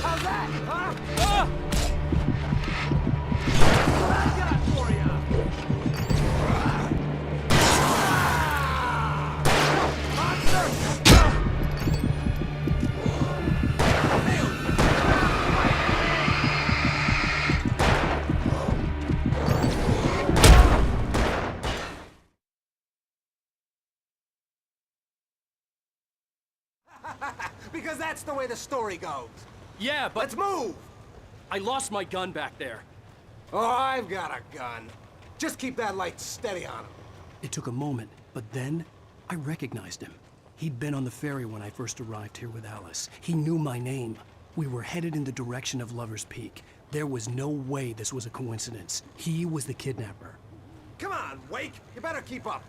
How's that, huh? Ah! What I got for ya? Because that's the way the story goes. Yeah, but... Let's move! I lost my gun back there. Oh, I've got a gun. Just keep that light steady on him. It took a moment, but then I recognized him. He'd been on the ferry when I first arrived here with Alice. He knew my name. We were headed in the direction of Lover's Peak. There was no way this was a coincidence. He was the kidnapper. Come on, Wake! You better keep up.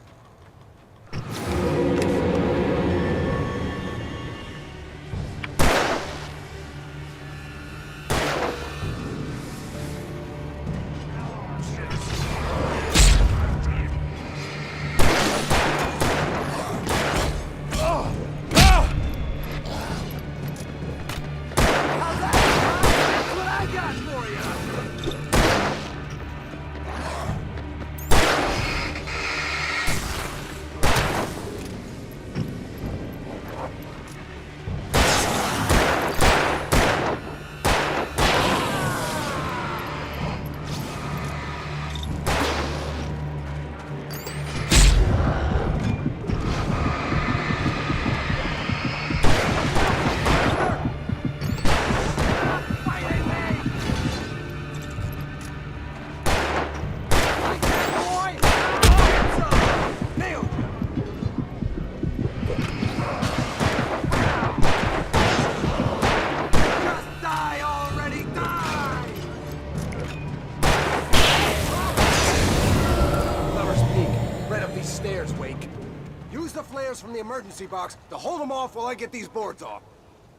From the emergency box to hold them off while I get these boards off.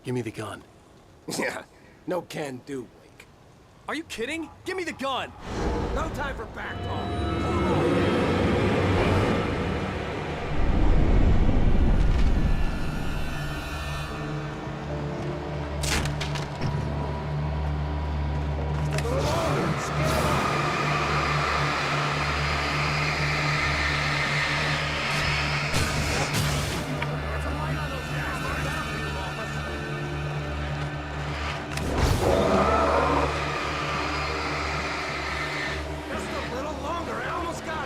Give me the gun. Yeah, no can do, Wake. Are you kidding? Give me the gun! No time for back talk. Just a little longer. I almost got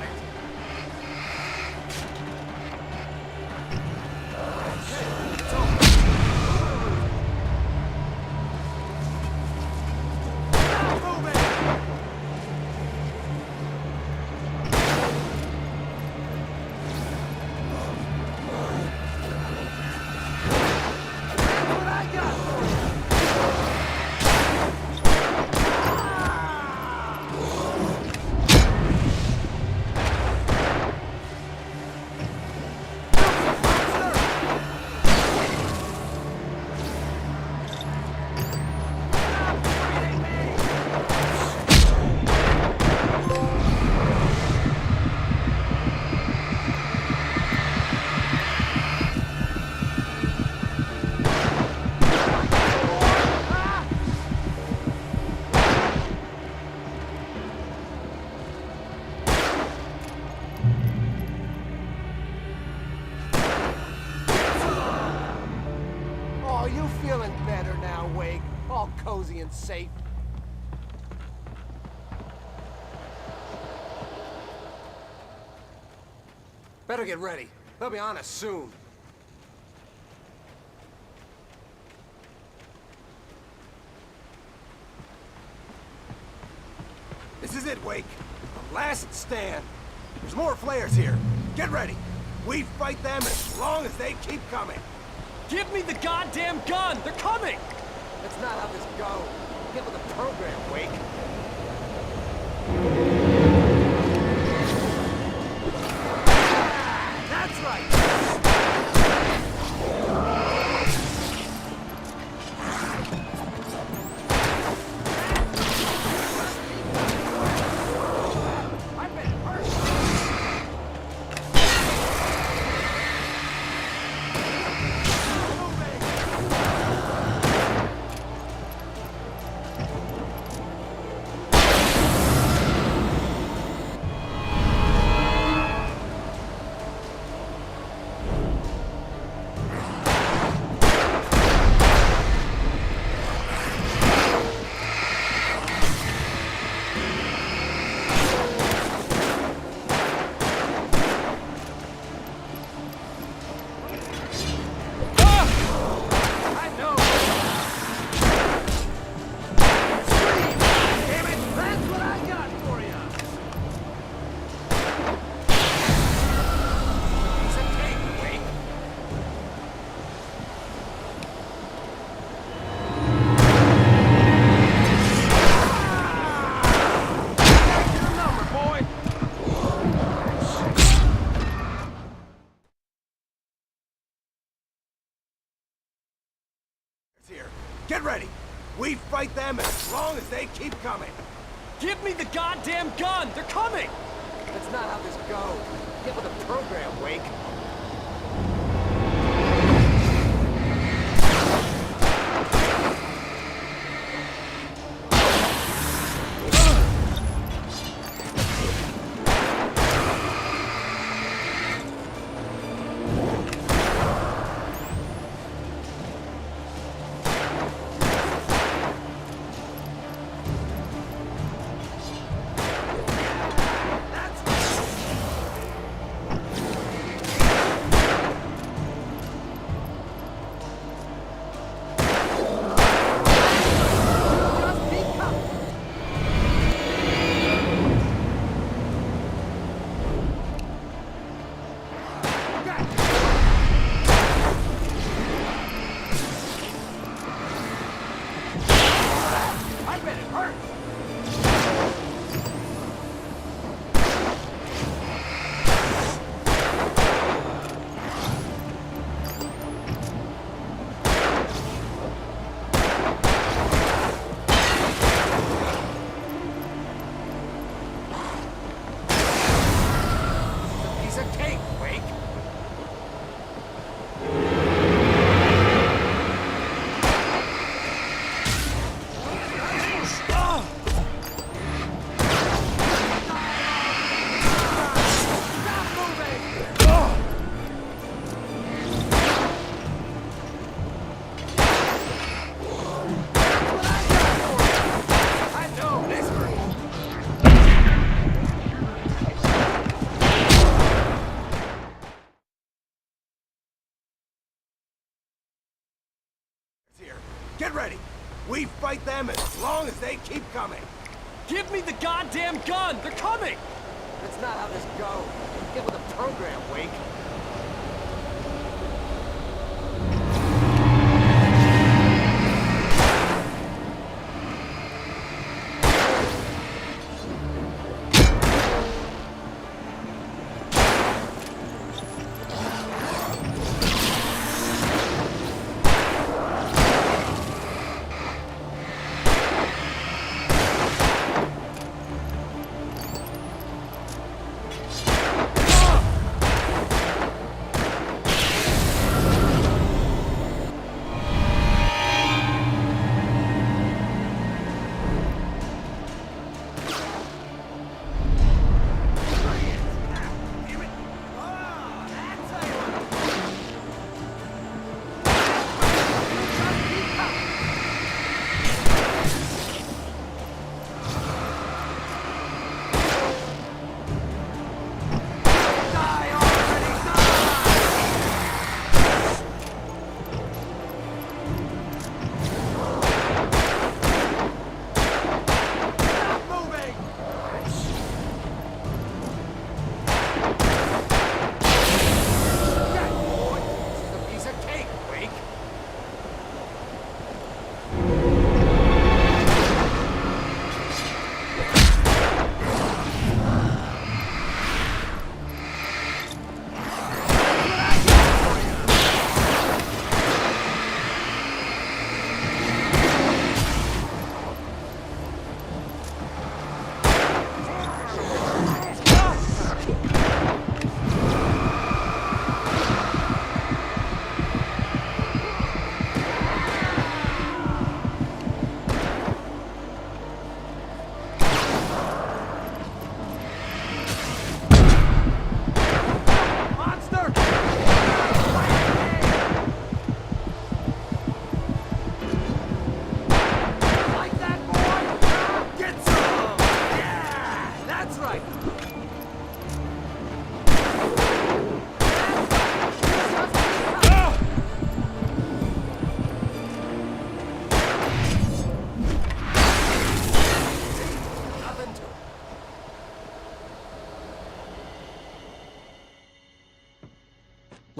unsafe. Better get ready. They'll be on us soon. This is it, Wake. The last stand. There's more flares here. Get ready. We fight them as long as they keep coming. Give me the goddamn gun! They're coming! That's not how this goes. Get with the program, Wake. That's right! Here. Get ready. We fight them as long as they keep coming. Give me the goddamn gun! They're coming! That's not how this goes. Get with the program, Wake. Get ready. We fight them as long as they keep coming. Give me the goddamn gun! They're coming! That's not how this goes. Get with the program, Wake.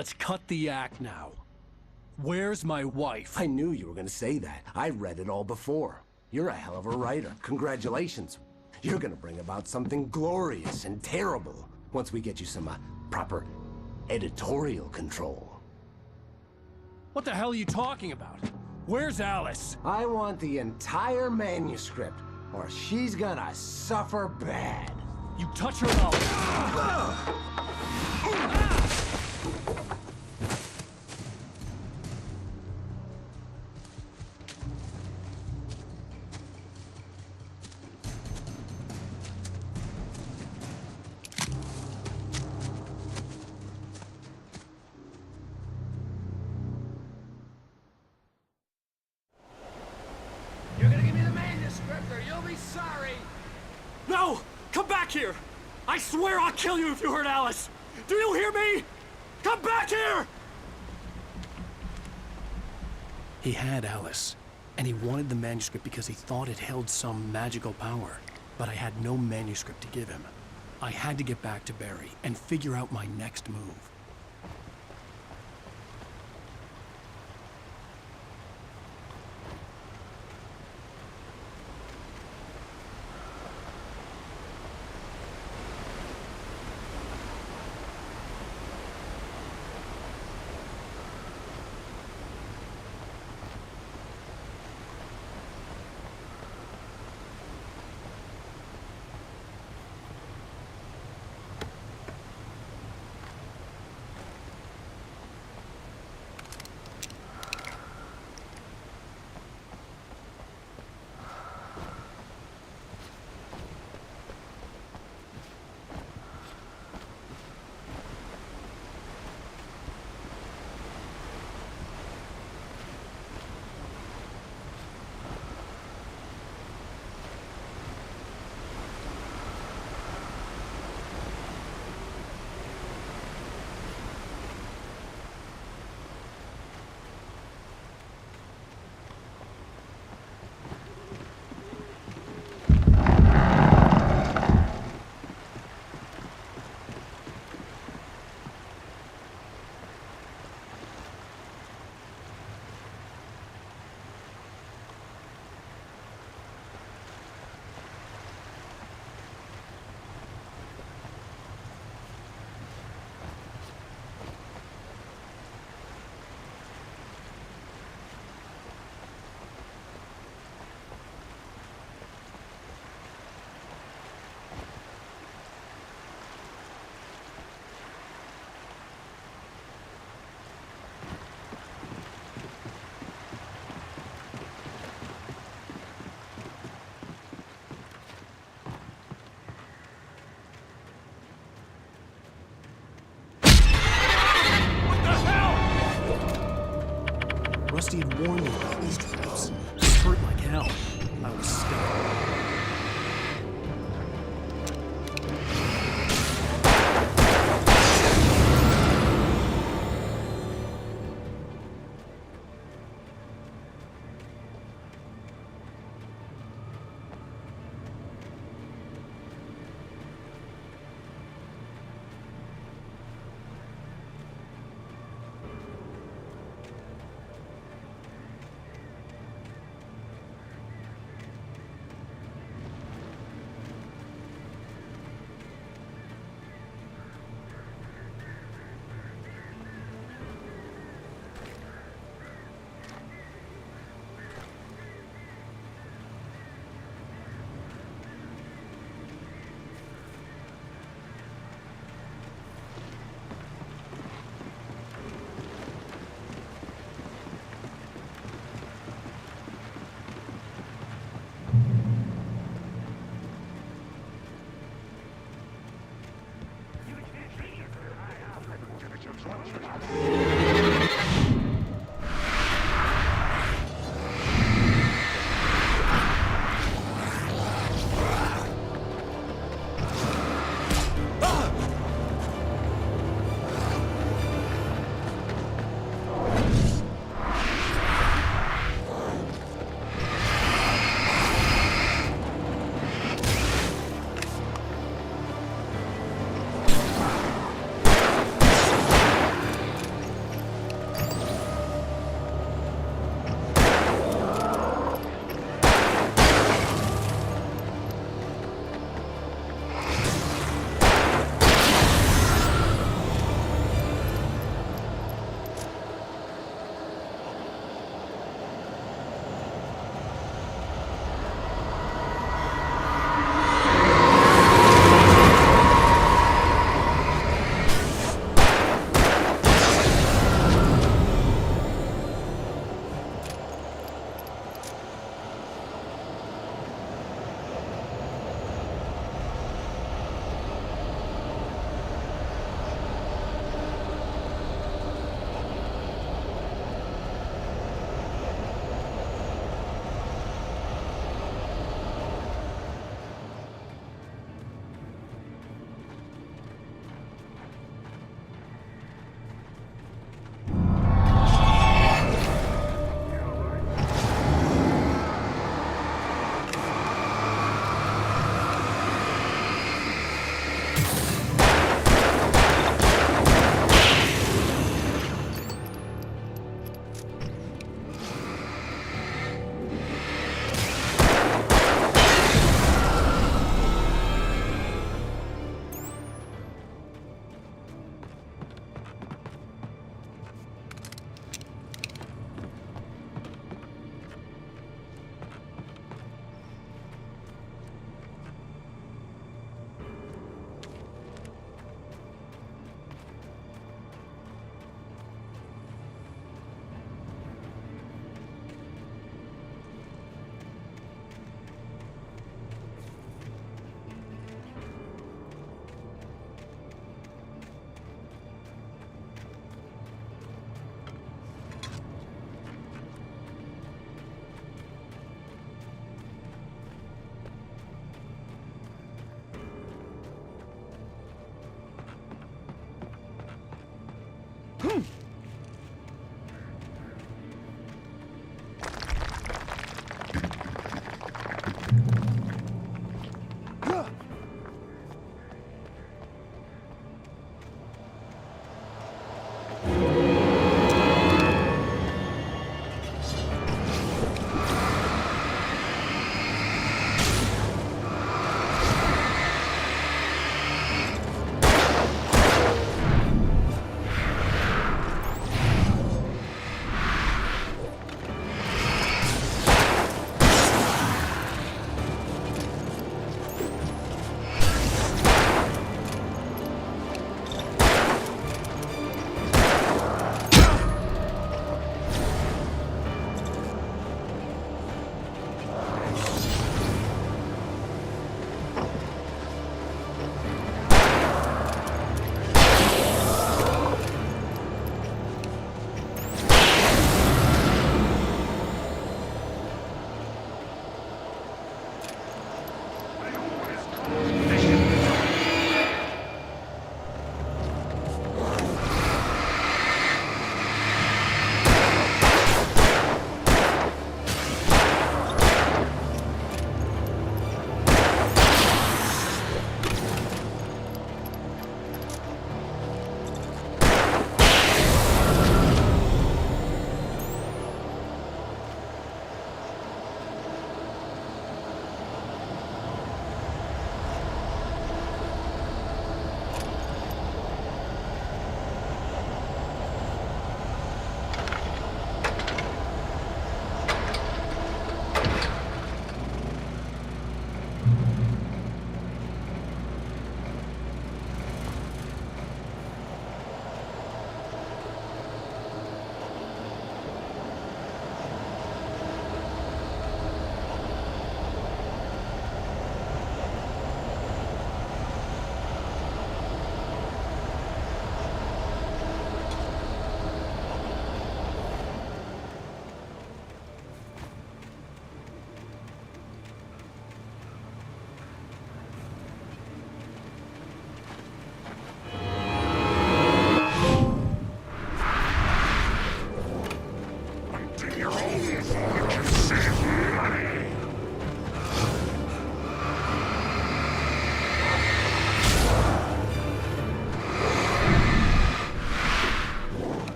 Let's cut the act now. Where's my wife? I knew you were gonna say that. I read it all before. You're a hell of a writer. Congratulations. You're gonna bring about something glorious and terrible once we get you some proper editorial control. What the hell are you talking about? Where's Alice? I want the entire manuscript, or she's gonna suffer bad. You touch her and I'll... You're gonna give me the manuscript or you'll be sorry! No! Come back here! I swear I'll kill you if you hurt Alice! Do you hear me? Come back here! He had Alice, and he wanted the manuscript because he thought it held some magical power. But I had no manuscript to give him. I had to get back to Barry and figure out my next move.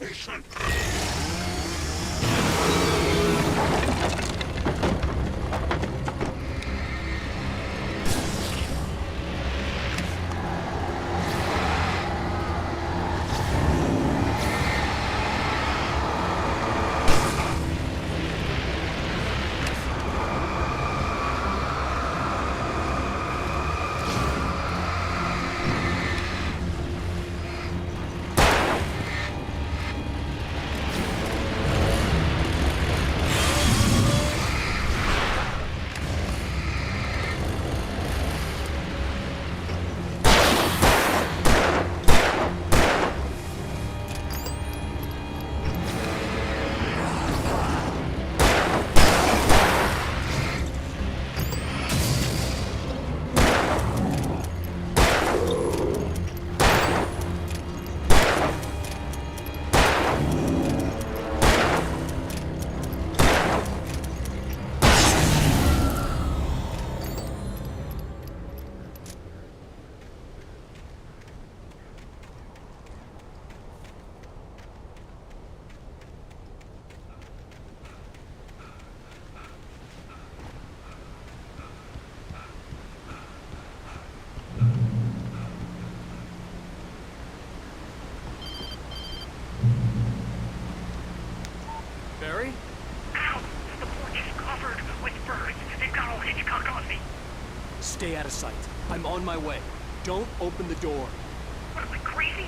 patient. Barry? Ow! The porch is covered with birds. They've got old Hitchcock on me. Stay out of sight. I'm on my way. Don't open the door. What, am I crazy?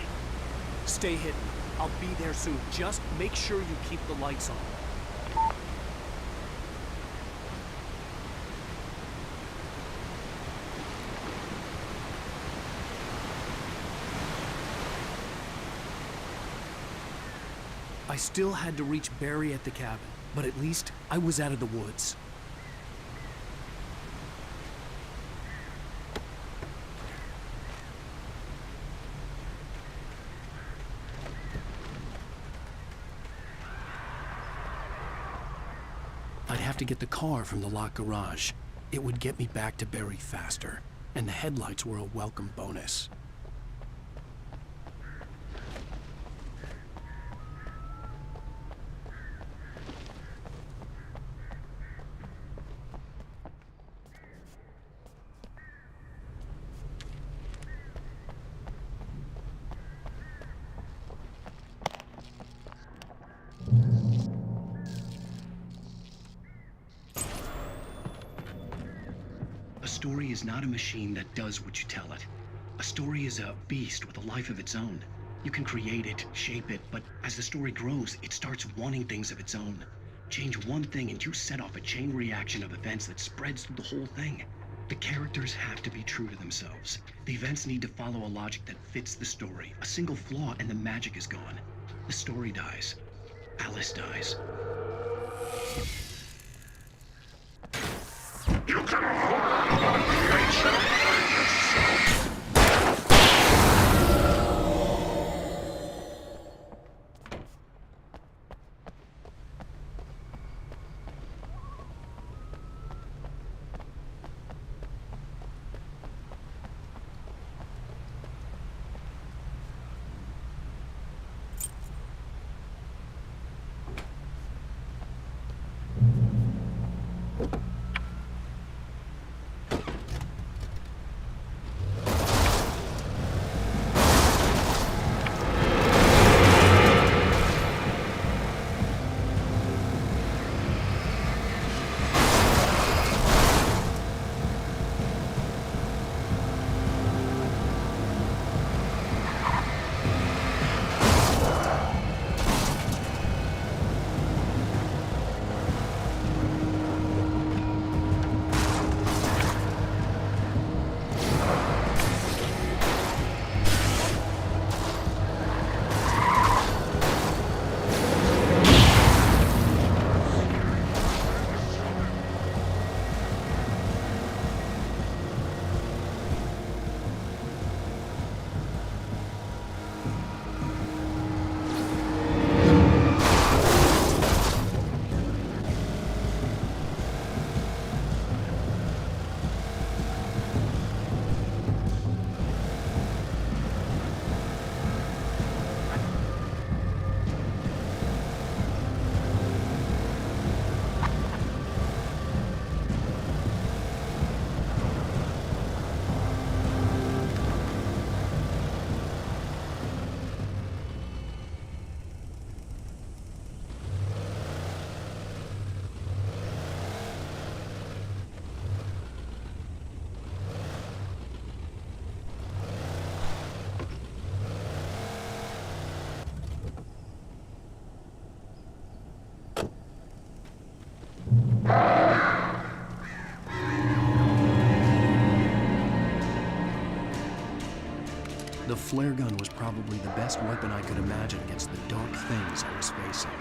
Stay hidden. I'll be there soon. Just make sure you keep the lights on. I still had to reach Barry at the cabin, but at least I was out of the woods. I'd have to get the car from the locked garage. It would get me back to Barry faster, and the headlights were a welcome bonus. A story is not a machine that does what you tell it. A story is a beast with a life of its own. You can create it, shape it, but as the story grows, it starts wanting things of its own. Change one thing and you set off a chain reaction of events that spreads through the whole thing. The characters have to be true to themselves. The events need to follow a logic that fits the story. A single flaw and the magic is gone. The story dies. Alice dies. You can hold nature by yourself. flare gun was probably the best weapon I could imagine against the dark things I was facing.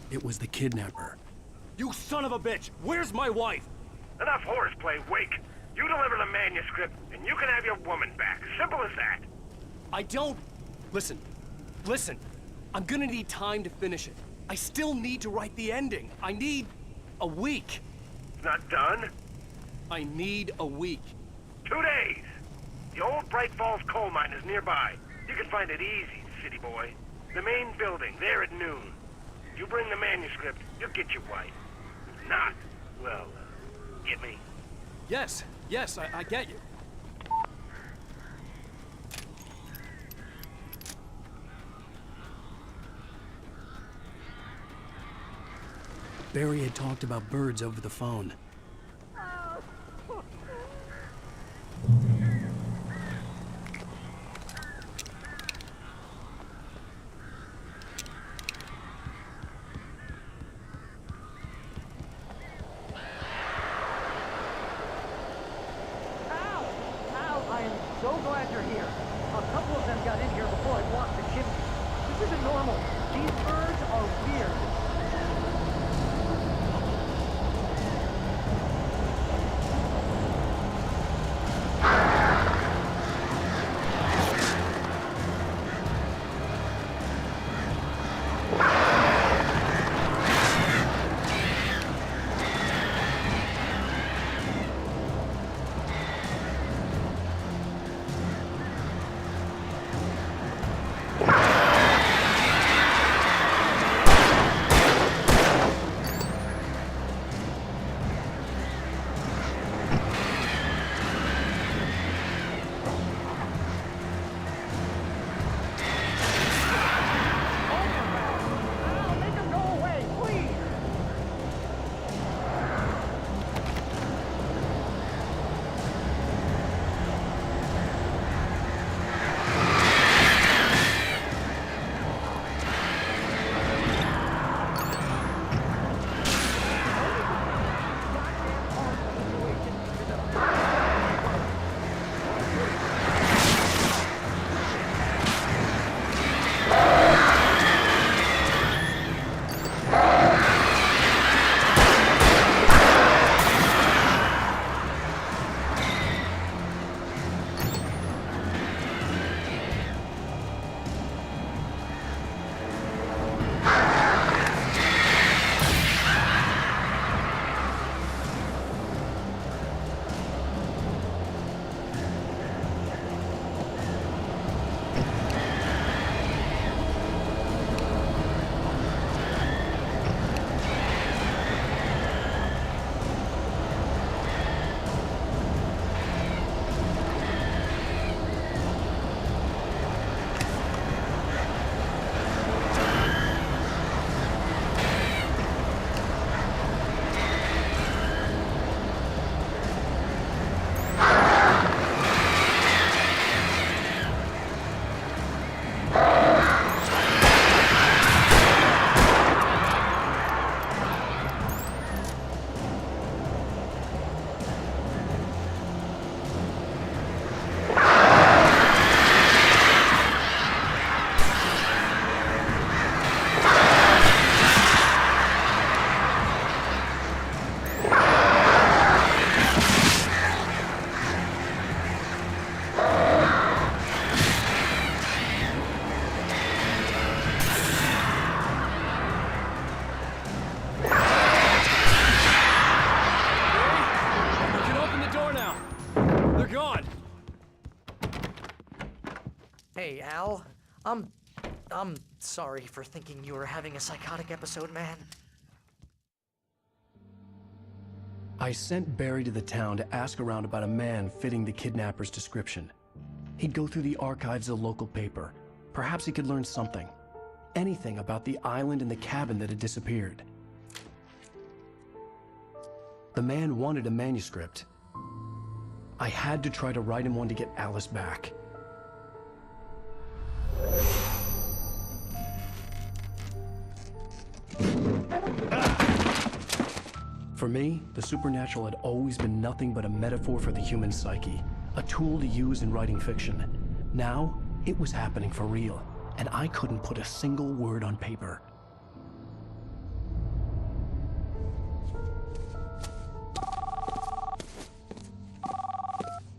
It was the kidnapper. You son of a bitch! Where's my wife? Enough horseplay, Wake. You deliver the manuscript, and you can have your woman back. Simple as that. I don't... Listen. I'm gonna need time to finish it. I still need to write the ending. I need a week. It's not done? I need a week. 2 days. The old Bright Falls coal mine is nearby. You can find it easy, city boy. The main building, there at noon. You bring the manuscript, you'll get your wife. If not, well, get me? Yes, I get you. Barry had talked about birds over the phone. I am so glad you're here. A couple of them got in here before I blocked the chimney. This isn't normal. These birds are weird. Sorry for thinking you were having a psychotic episode, man. I sent Barry to the town to ask around about a man fitting the kidnapper's description. He'd go through the archives of the local paper. Perhaps he could learn something. Anything about the island and the cabin that had disappeared. The man wanted a manuscript. I had to try to write him one to get Alice back. For me, the supernatural had always been nothing but a metaphor for the human psyche, a tool to use in writing fiction. Now, it was happening for real, and I couldn't put a single word on paper.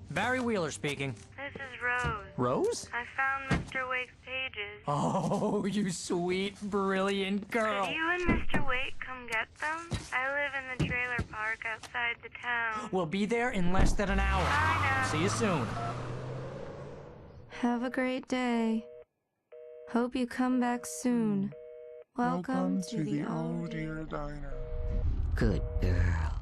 Barry Wheeler speaking. This is Rose. Rose? I found Mr. Wake's pages. Oh, you sweet, brilliant girl. Could you and Mr. Wake come get them? I live in the trailer park outside the town. We'll be there in less than an hour. Bye now. See you soon. Have a great day. Hope you come back soon. Welcome to the Old Dear Diner. Good girl.